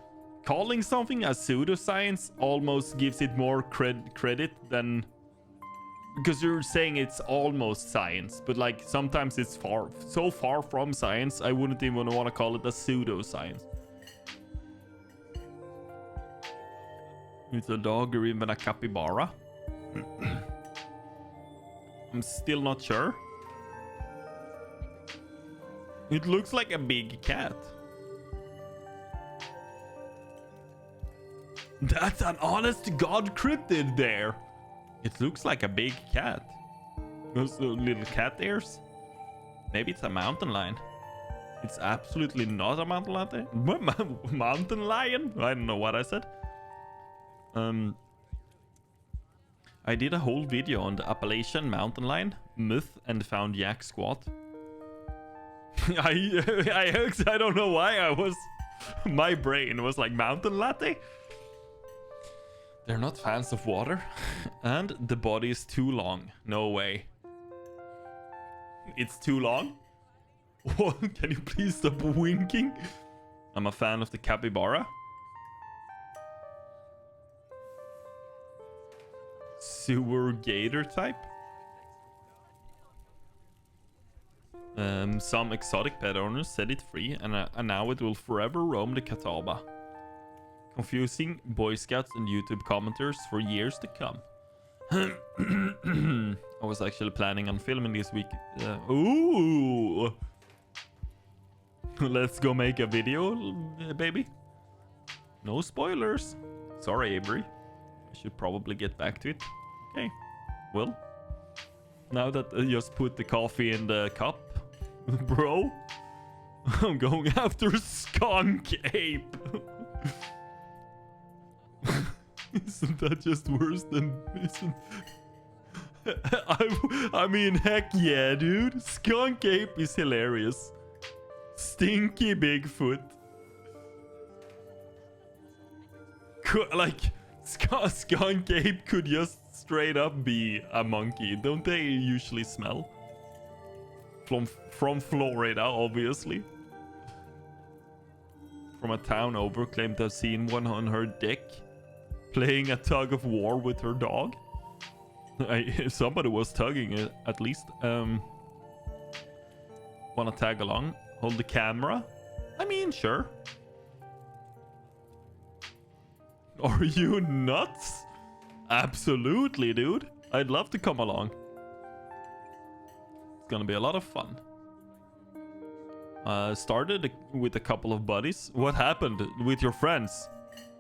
Calling something a pseudoscience almost gives it more credit than... Because you're saying it's almost science, but like sometimes it's so far from science, I wouldn't even want to call it a pseudoscience. It's a dog or even a capybara. I'm still not sure. It looks like a big cat. That's an honest to God cryptid there. It looks like a big cat. Those little cat ears. Maybe it's a mountain lion. It's absolutely not a mountain lion. Mountain lion? I don't know what I said. I did a whole video on the Appalachian mountain lion myth and found yak squat. I don't know why my brain was like mountain latte. They're not fans of water. And the body is too long. No way. It's too long? What? Can you please stop winking? I'm a fan of the capybara. Sewer gator type. Some exotic pet owners set it free, and now it will forever roam the Catawba, confusing Boy Scouts and YouTube commenters for years to come. I was actually planning on filming this week. Ooh! Let's go make a video, baby. No spoilers. Sorry, Avery. I should probably get back to it. Okay. Well, now that I just put the coffee in the cup, bro, I'm going after Skunk Ape. Isn't that just worse than... I mean, heck yeah, dude. Skunk Ape is hilarious. Stinky Bigfoot. Like, Skunk Ape could just straight up be a monkey. Don't they usually smell? From Florida, obviously. From a town over, claimed to have seen one on her deck playing a tug of war with her dog. Somebody was tugging it, at least. Wanna tag along? Hold the camera? I mean, sure. Are you nuts? Absolutely, dude. I'd love to come along. It's gonna be a lot of fun. Started with a couple of buddies. What happened with your friends?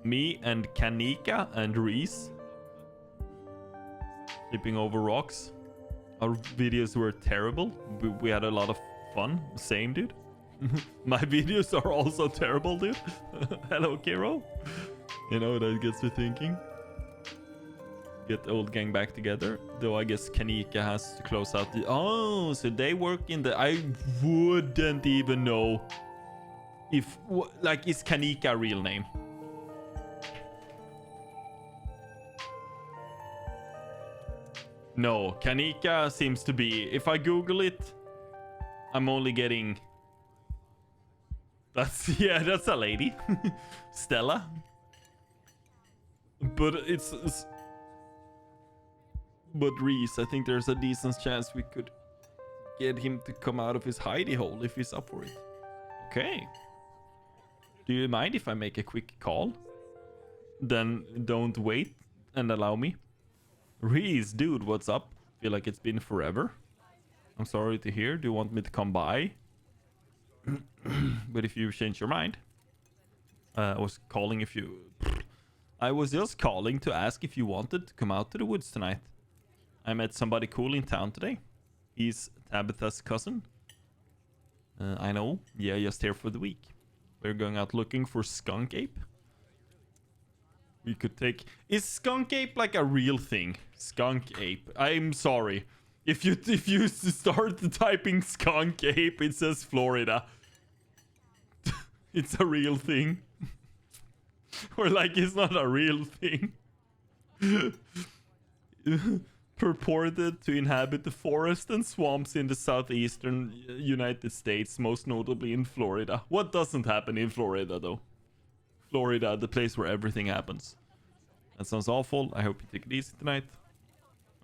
Me and Kanika and Reese. Flipping over rocks. Our videos were terrible. We had a lot of fun. Same, dude. My videos are also terrible, dude. Hello, Kiro. You know, that gets me thinking. Get the old gang back together. Though I guess Kanika has to close out the... Oh, so they work in the... I wouldn't even know if... Like, is Kanika a real name? No, Kanika seems to be... If I Google it, I'm only getting... That's... Yeah, that's a lady. Stella. But it's... But Reese, I think there's a decent chance we could get him to come out of his hidey hole if he's up for it. Okay. Do you mind if I make a quick call? Then don't wait and allow me. Reese, dude, what's up? Feel like it's been forever. I'm sorry to hear. Do you want me to come by? But if you change your mind. I was calling if you... I was just calling to ask if you wanted to come out to the woods tonight. I met somebody cool in town today. He's Tabitha's cousin. I know. Yeah, just here for the week. We're going out looking for Skunk Ape. We could take... Is Skunk Ape like a real thing? Skunk Ape. I'm sorry. If you start typing Skunk Ape, it says Florida. It's a real thing. Or like it's not a real thing. Purported to inhabit the forests and swamps in the southeastern United States, most notably in Florida. What doesn't happen in Florida, though? Florida, the place where everything happens. That sounds awful. I hope you take it easy tonight.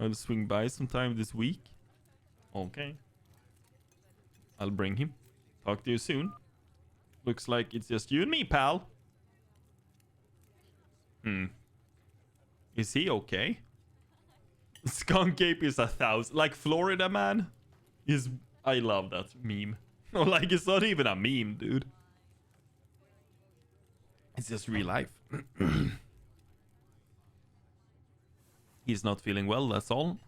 I'll swing by sometime this week. Okay. I'll bring him. Talk to you soon. Looks like it's just you and me, pal. Is he okay? Skunk Ape is 1,000. Like Florida man is... I love that meme. Like it's not even a meme, dude. It's just real life. He's not feeling well, that's all.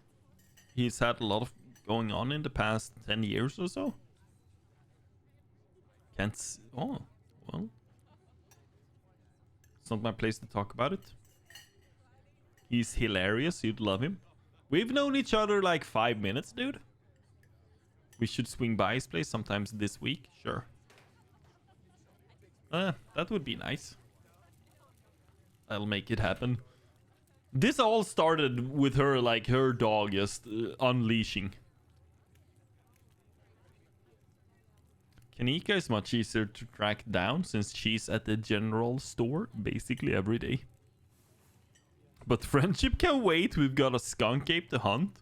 He's had a lot of going on in the past 10 years or so. Oh, well. It's not my place to talk about it. He's hilarious. You'd love him. We've known each other like 5 minutes, dude. We should swing by his place sometimes this week. Sure. That would be nice. I'll make it happen. This all started with her, like, her dog just unleashing. Kanika is much easier to track down since she's at the general store basically every day. But friendship can wait, we've got a skunk ape to hunt.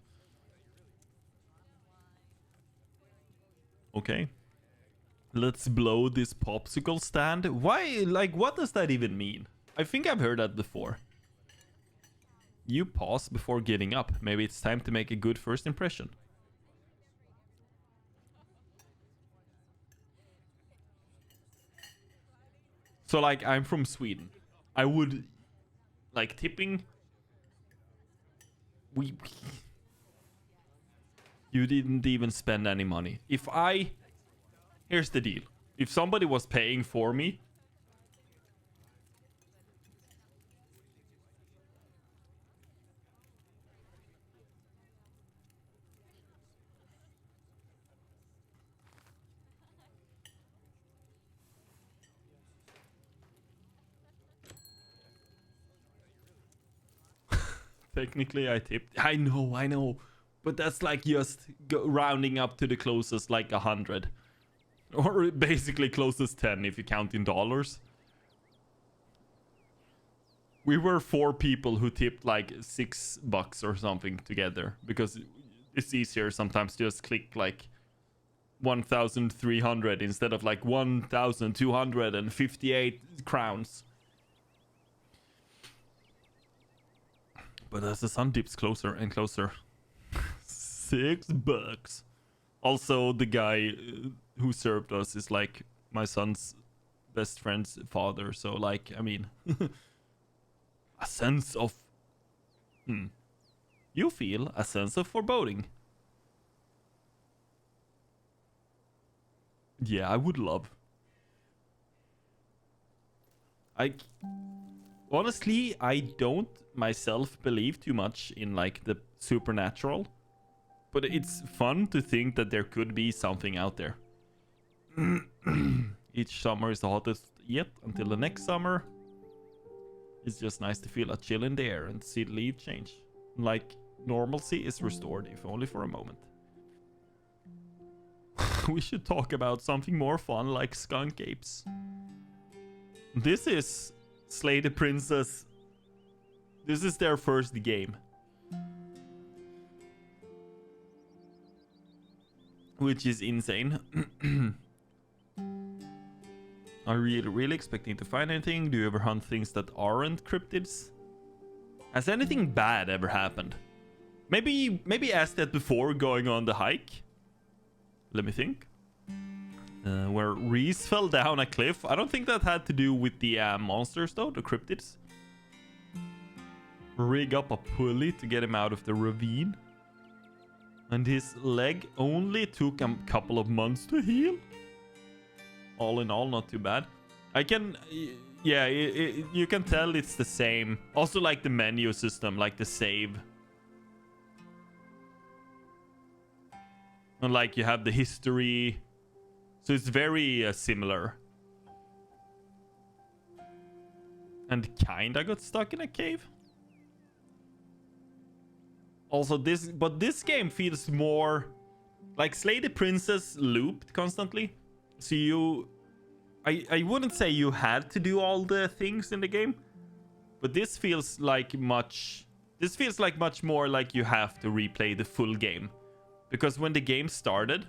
Okay. Let's blow this popsicle stand. Why? Like, what does that even mean? I think I've heard that before. You pause before getting up. Maybe it's time to make a good first impression. So, like, I'm from Sweden. I would... Like, tipping... You didn't even spend any money. If I... Here's the deal. If somebody was paying for me... Technically, I tipped. I know. But that's like just rounding up to the closest, like 100. Or basically closest 10 if you count in dollars. We were 4 people who tipped like $6 or something together. Because it's easier sometimes to just click like 1,300 instead of like 1,258 crowns. But as the sun dips closer and closer, $6. Also, the guy who served us is like my son's best friend's father. So, like, I mean, a sense of... You feel a sense of foreboding. Yeah, I would love. Honestly, I don't myself believe too much in like the supernatural, but it's fun to think that there could be something out there. Each summer is the hottest yet until the next summer. It's just nice to feel a chill in the air and see the leaf change. Like normalcy is restored, if only for a moment. We should talk about something more fun like skunk apes. This is Slay the Princess. This is their first game. Which is insane. Are you really expecting to find anything? Do you ever hunt things that aren't cryptids? Has anything bad ever happened? Maybe ask that before going on the hike. Let me think. Where Reese fell down a cliff. I don't think that had to do with the monsters though, the cryptids. Rig up a pulley to get him out of the ravine. And his leg only took a couple of months to heal. All in all, not too bad. I can... Yeah, you can tell it's the same. Also like the menu system, like the save. And like you have the history. So it's very similar. And kinda got stuck in a cave. Also this game feels more like Slay the Princess looped constantly. So I wouldn't say you had to do all the things in the game, but this feels like much more like you have to replay the full game. Because when the game started,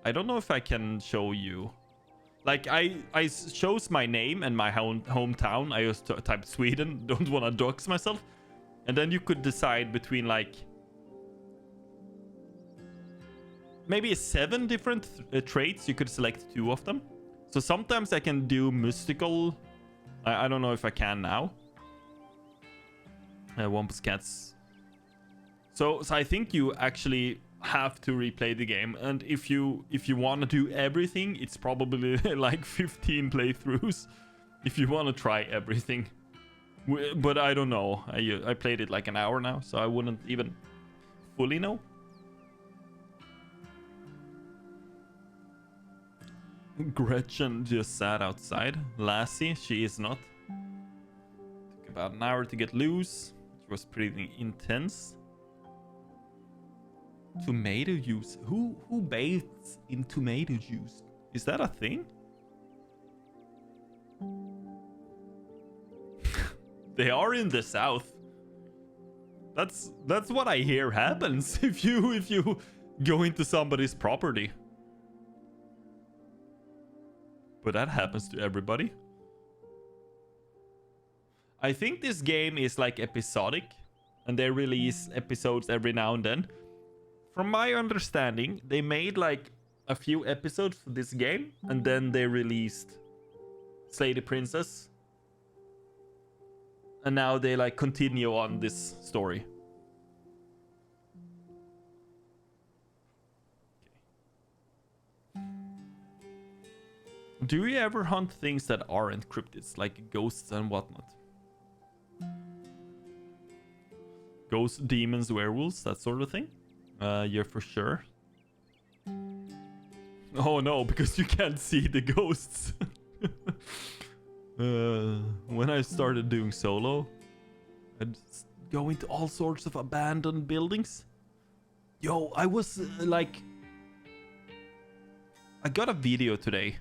I don't know if I can show you. Like I chose my name and my hometown. I just typed Sweden. Don't want to dox myself. And then you could decide between like maybe 7 different traits. You could select 2 of them. So sometimes I can do mystical. I don't know if I can now. Wampus cats. So I think you actually have to replay the game, and if you want to do everything, it's probably like 15 playthroughs if you want to try everything. But I don't know. I played it like an hour now, so I wouldn't even fully know. Gretchen just sat outside. Lassie, she is not. Took about an hour to get loose. which was pretty intense. Tomato juice. Who bathes in tomato juice? Is that a thing? They are in the south. That's what I hear happens if you go into somebody's property. But that happens to everybody. I think this game is like episodic, and they release episodes every now and then. From my understanding, they made like a few episodes for this game, and then they released Slay the Princess. And now they like continue on this story. Okay. Do you ever hunt things that aren't cryptids, like ghosts and whatnot? Ghosts, demons, werewolves, that sort of thing? Yeah, for sure. Oh no, because you can't see the ghosts. When I started doing solo, I'd go into all sorts of abandoned buildings. Yo, I was like... I got a video today.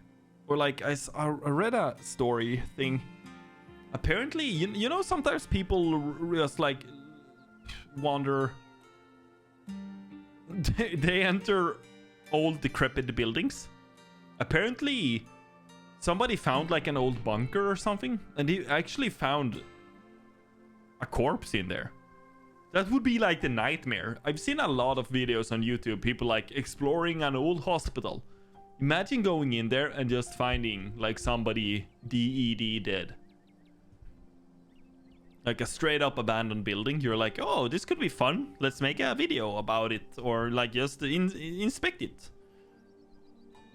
Or like, I read a story thing. Apparently, you know, sometimes people just like wander... They enter old decrepit buildings. Apparently... Somebody found like an old bunker or something, and he actually found a corpse in there. That would be like the nightmare. I've seen a lot of videos on YouTube, people like exploring an old hospital. Imagine going in there and just finding like somebody DED dead. Like a straight up abandoned building. You're like, oh, this could be fun. Let's make a video about it, or like just inspect it.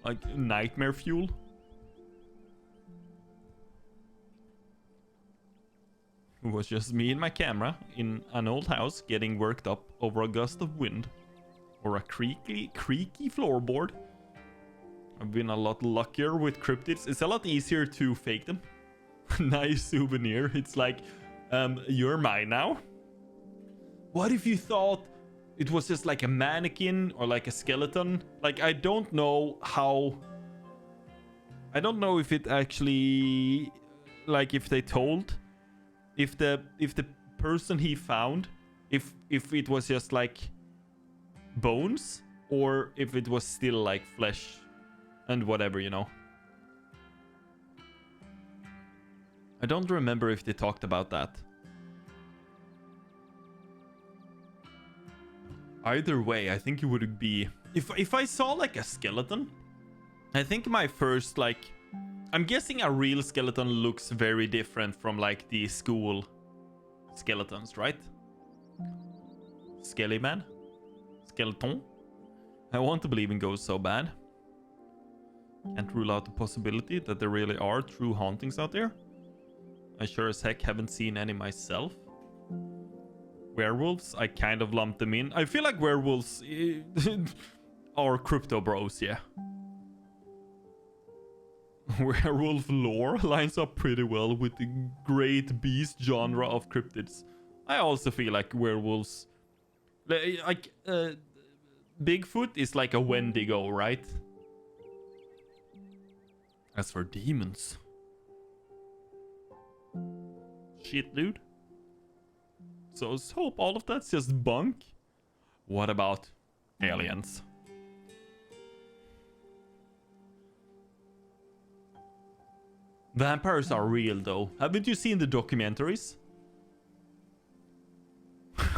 Like nightmare fuel. It was just me and my camera in an old house getting worked up over a gust of wind. Or a creaky floorboard. I've been a lot luckier with cryptids. It's a lot easier to fake them. Nice souvenir. It's like, you're mine now. What if you thought it was just like a mannequin or like a skeleton? Like, I don't know how... I don't know if it actually... Like, if they told... If the person he found, if it was just like bones, or if it was still like flesh and whatever, you know. I don't remember if they talked about that. Either way, I think it would be... If I saw like a skeleton, I think my first like... I'm guessing a real skeleton looks very different from like the school skeletons, right? Skelly man? Skeleton? I want to believe in ghosts so bad. Can't rule out the possibility that there really are true hauntings out there. I sure as heck haven't seen any myself. Werewolves, I kind of lumped them in. I feel like werewolves are crypto bros, yeah. Werewolf lore lines up pretty well with the great beast genre of cryptids. I also feel like werewolves... Like, Bigfoot is like a Wendigo, right? As for demons... Shit, dude. So let's hope all of that's just bunk. What about aliens? Vampires are real though. Haven't you seen the documentaries?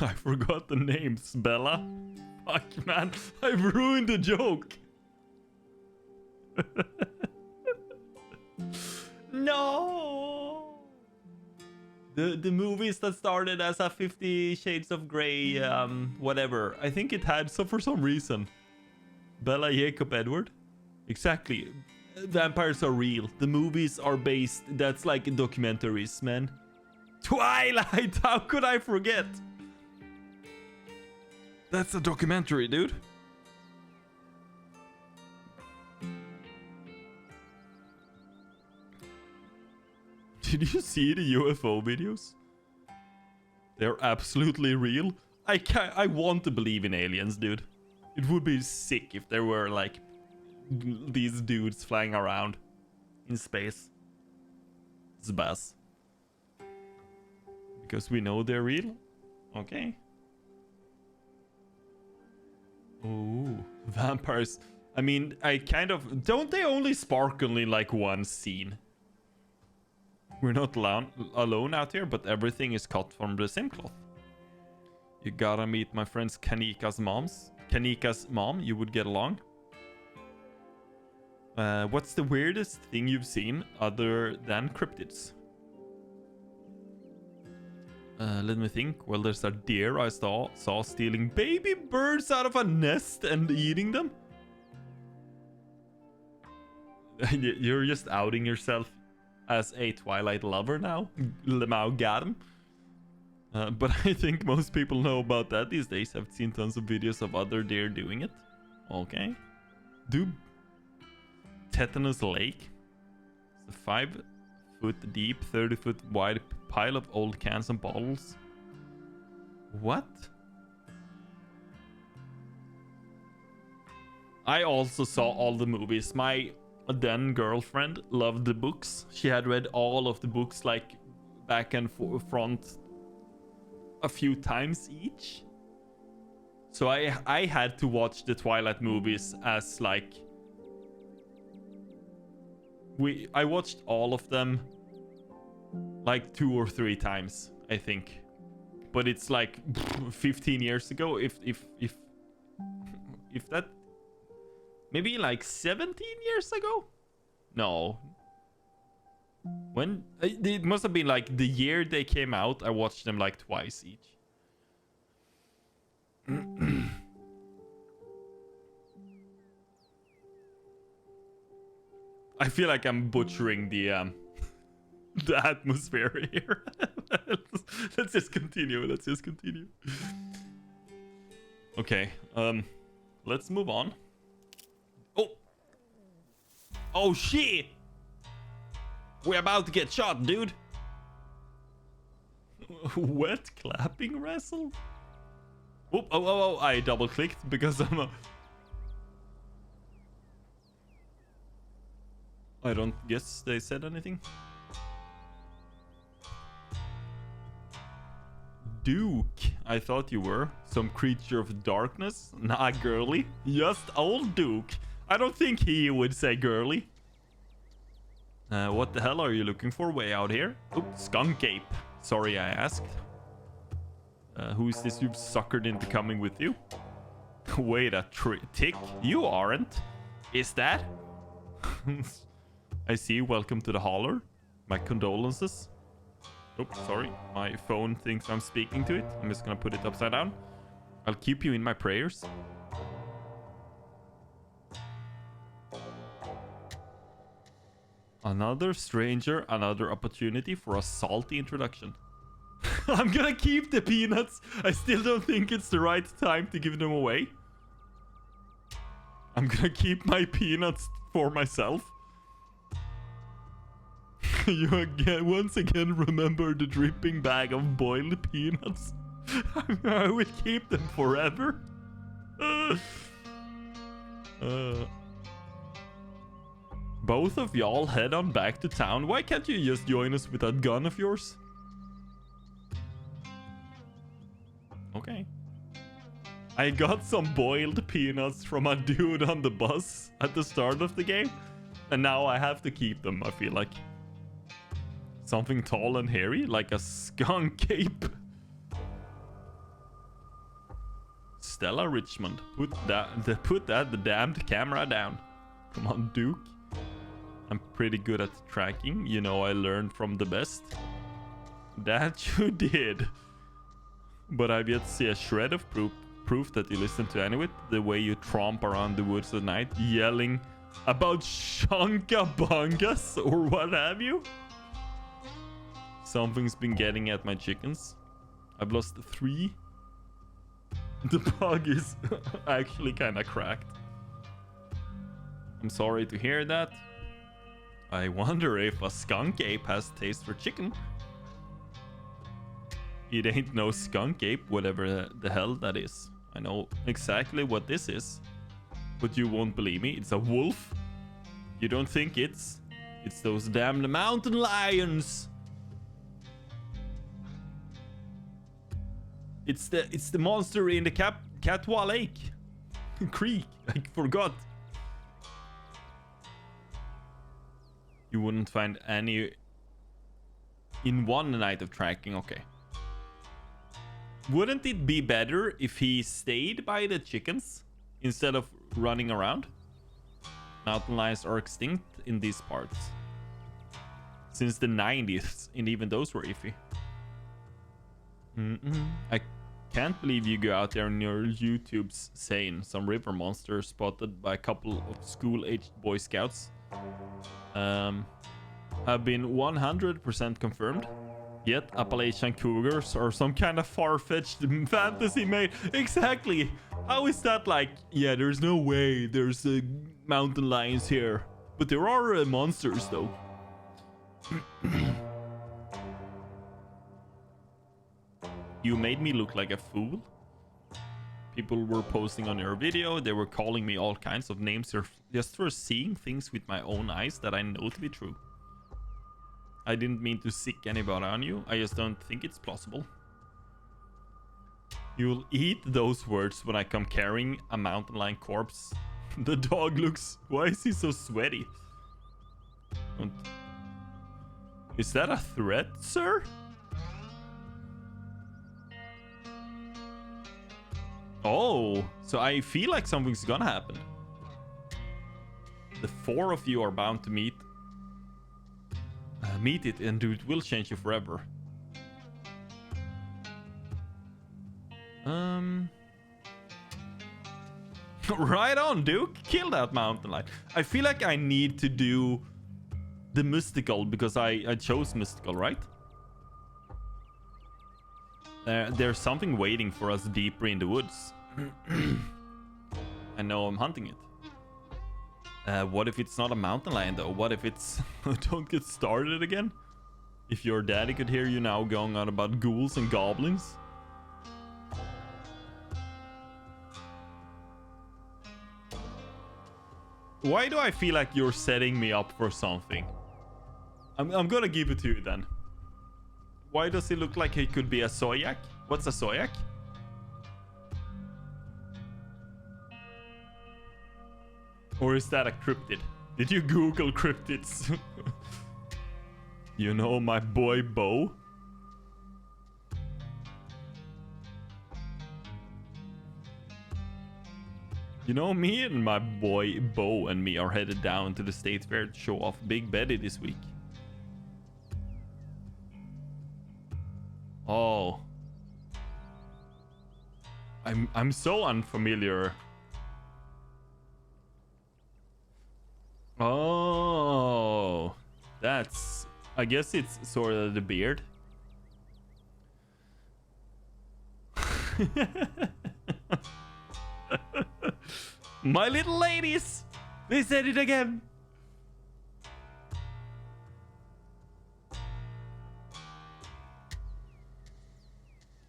I forgot the names, Bella. Fuck, man. I've ruined the joke. No. The movies that started as a 50 Shades of Grey, whatever. I think it had, so for some reason. Bella Jacob Edward? Exactly. Vampires are real. The movies are based... That's like documentaries, man. Twilight! How could I forget? That's a documentary, dude. Did you see the UFO videos? They're absolutely real. I want to believe in aliens, dude. It would be sick if there were like these dudes flying around in space. It's best. Because we know they're real. Okay. Oh, vampires. I mean, I kind of... Don't they only sparkle in like one scene? We're not alone out here, but everything is cut from the same cloth. You gotta meet my friends Kanika's mom. You would get along. What's the weirdest thing you've seen other than cryptids? Let me think. Well, there's a deer I saw stealing baby birds out of a nest and eating them. You're just outing yourself as a Twilight lover now. Lemao got him. But I think most people know about that these days. I've seen tons of videos of other deer doing it. Okay. Tetanus Lake. It's a 5-foot deep, 30-foot wide pile of old cans and bottles. What? I also saw all the movies. My then girlfriend loved the books. She had read all of the books like back and front a few times each. So I had to watch the Twilight movies as like... I watched all of them like 2 or 3 times, I think. But it's like 15 years ago, if that... Maybe like 17 years ago? No. When? It must have been like the year they came out. I watched them like twice each. I feel like I'm butchering the atmosphere here. Let's just continue. Okay. Let's move on. Oh shit! We're about to get shot, dude. Wet clapping wrestle? Oh, I double clicked because I don't guess they said anything. Duke, I thought you were some creature of darkness. Nah, girly. Just old Duke. I don't think he would say girly. What the hell are you looking for way out here? Oh, skunk ape. Sorry I asked. Who is this you've suckered into coming with you? Wait a tick. You aren't. Is that? I see. Welcome to the holler. My condolences. Oops, sorry. My phone thinks I'm speaking to it. I'm just gonna put it upside down. I'll keep you in my prayers. Another stranger, another opportunity for a salty introduction. I'm gonna keep the peanuts. I still don't think it's the right time to give them away. I'm gonna keep my peanuts for myself. You once again remember the dripping bag of boiled peanuts. I will keep them forever. Both of y'all head on back to town. Why can't you just join us with that gun of yours? Okay. I got some boiled peanuts from a dude on the bus at the start of the game. And now I have to keep them, I feel like. Something tall and hairy, like a skunk ape. Stella Richmond. Put that damned camera down. Come on, Duke. I'm pretty good at tracking. You know, I learned from the best. That you did. But I've yet to see a shred of proof that you listen to anyway. The way you tromp around the woods at night, yelling about Shankabungas or what have you. Something's been getting at my chickens. I've lost 3. The bug is actually kind of cracked. I'm sorry to hear that. I wonder if a skunk ape has taste for chicken. It ain't no skunk ape, whatever the hell that is. I know exactly what this is. But you won't believe me. It's a wolf. You don't think it's those damned mountain lions. It's the monster in the Catwa Lake. Creek. I forgot. You wouldn't find any in one night of tracking. Okay. Wouldn't it be better if he stayed by the chickens instead of running around? Mountain lions are extinct in these parts since the 90s, and even those were iffy. I can't believe you go out there on your YouTubes saying some river monster spotted by a couple of school-aged Boy Scouts have been 100% confirmed. Yet Appalachian cougars are some kind of far-fetched fantasy made. Exactly. How is that like? Yeah, there's no way there's mountain lions here, but there are monsters though. You made me look like a fool. People were posting on your video. They were calling me all kinds of names just for seeing things with my own eyes that I know to be true. I didn't mean to sick anybody on you. I just don't think it's plausible. You'll eat those words when I come carrying a mountain lion corpse. The dog looks... Why is he so sweaty? Is that a threat, sir? Oh, so I feel like something's gonna happen. The four of you are bound to meet it, and it will change you forever. Right on, Duke. Kill that mountain lion. I feel like I need to do the mystical because I chose mystical, right? There's something waiting for us deeper in the woods. I know I'm hunting it. What if it's not a mountain lion though? What if it's... Don't get started again? If your daddy could hear you now going on about ghouls and goblins. Why do I feel like you're setting me up for something? I'm gonna give it to you then. Why does he look like he could be a Soyak? What's a Soyak? Or is that a cryptid? Did you Google cryptids? You know my boy Bo? You know, me and my boy Bo and me are headed down to the state fair to show off Big Betty this week. Oh. I'm so unfamiliar. Oh. That's... I guess it's sort of the beard. My little ladies! They said it again!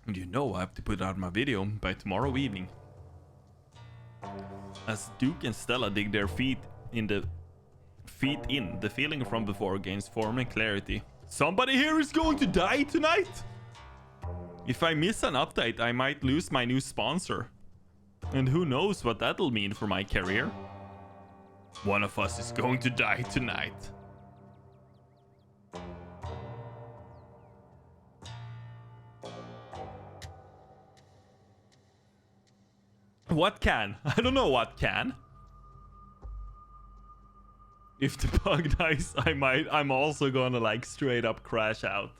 You know I have to put out my video by tomorrow evening. As Duke and Stella dig their feet in, the feeling from before gains form and clarity. Somebody here is going to die tonight? If I miss an update, I might lose my new sponsor. And who knows what that'll mean for my career. One of us is going to die tonight. What can? I don't know what can. If the bug dies, I'm also gonna like straight up crash out.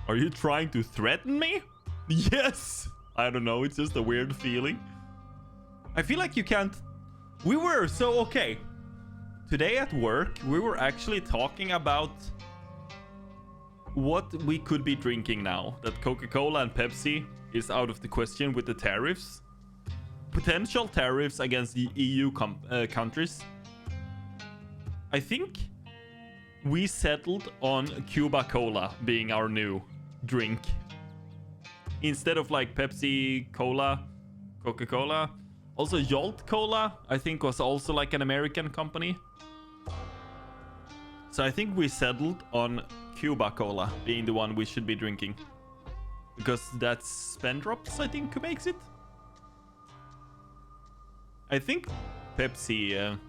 Are you trying to threaten me? Yes! I don't know, it's just a weird feeling. I feel like you can't... We were so okay. Today at work, we were actually talking about what we could be drinking now. That Coca-Cola and Pepsi is out of the question with the tariffs. Potential tariffs against the EU countries. I think we settled on Cuba Cola being our new drink. Instead of like Pepsi Cola, Coca-Cola. Also Jolt Cola, I think, was also like an American company. So I think we settled on Cuba Cola being the one we should be drinking. Because that's Spendrops, I think, who makes it. I think Pepsi...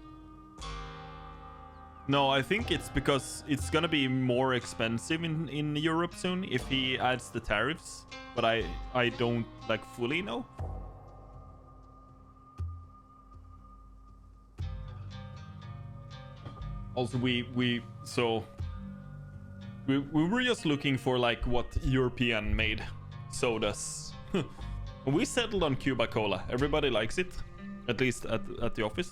No, I think it's because it's gonna be more expensive in Europe soon if he adds the tariffs. But I don't like fully know. Also, we were just looking for like what European made sodas. We settled on Cuba Cola. Everybody likes it, at least at the office.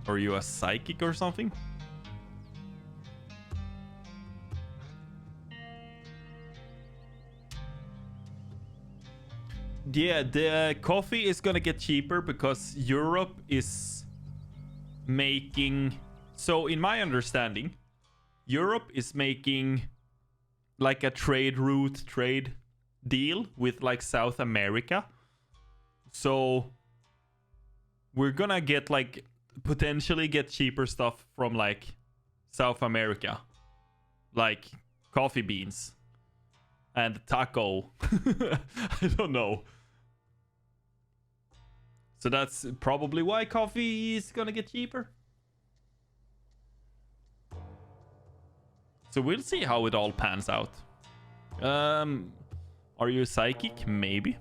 Are you a psychic or something? Yeah, the coffee is gonna get cheaper because Europe is making... So in my understanding, Europe is making like a trade deal with like South America. So we're gonna get like potentially get cheaper stuff from like South America, like coffee beans and taco. I don't know. So that's probably why coffee is gonna get cheaper. So we'll see how it all pans out. Are you psychic? Maybe.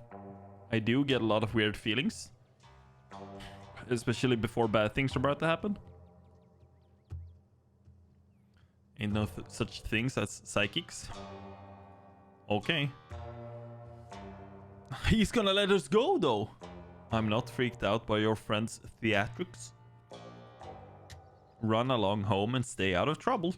I do get a lot of weird feelings, especially before bad things are about to happen. Ain't no such things as psychics. Okay. He's gonna let us go, though. I'm not freaked out by your friend's theatrics. Run along home and stay out of trouble.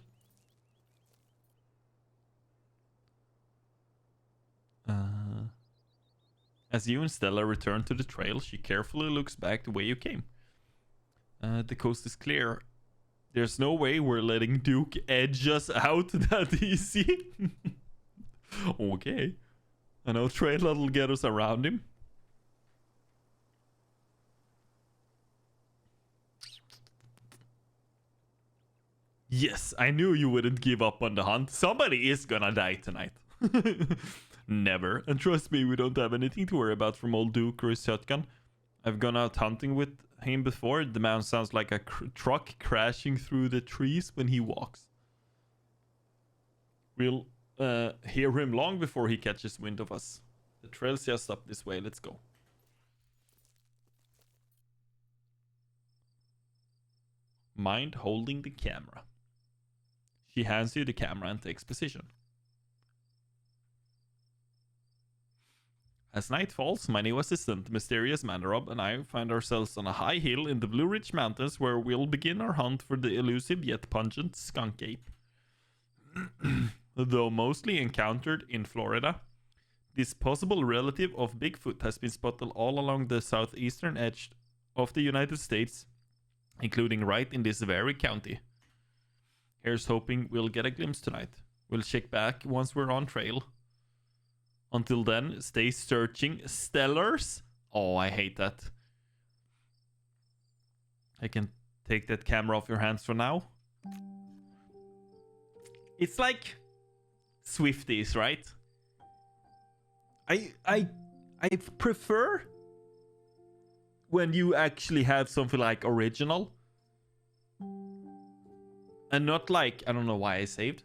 As you and Stella return to the trail, she carefully looks back the way you came. The coast is clear. There's no way we're letting Duke edge us out that easy. Okay. I know Trayla will get us around him. Yes, I knew you wouldn't give up on the hunt. Somebody is gonna die tonight. Never. And trust me, we don't have anything to worry about from old Duke or his shotgun. I've gone out hunting with him before. The man sounds like a truck crashing through the trees when he walks. We'll hear him long before he catches wind of us. The trail's just up this way. Let's go. Mind holding the camera. She hands you the camera and takes position. As night falls, my new assistant, Mysterious Mandarob, and I find ourselves on a high hill in the Blue Ridge Mountains where we'll begin our hunt for the elusive yet pungent skunk ape. Though mostly encountered in Florida, this possible relative of Bigfoot has been spotted all along the southeastern edge of the United States, including right in this very county. Here's hoping we'll get a glimpse tonight. We'll check back once we're on trail. Until then, stay searching. Stellars? Oh, I hate that. I can take that camera off your hands for now. It's like Swifties, right? I prefer when you actually have something like original. And not like, I don't know why I saved.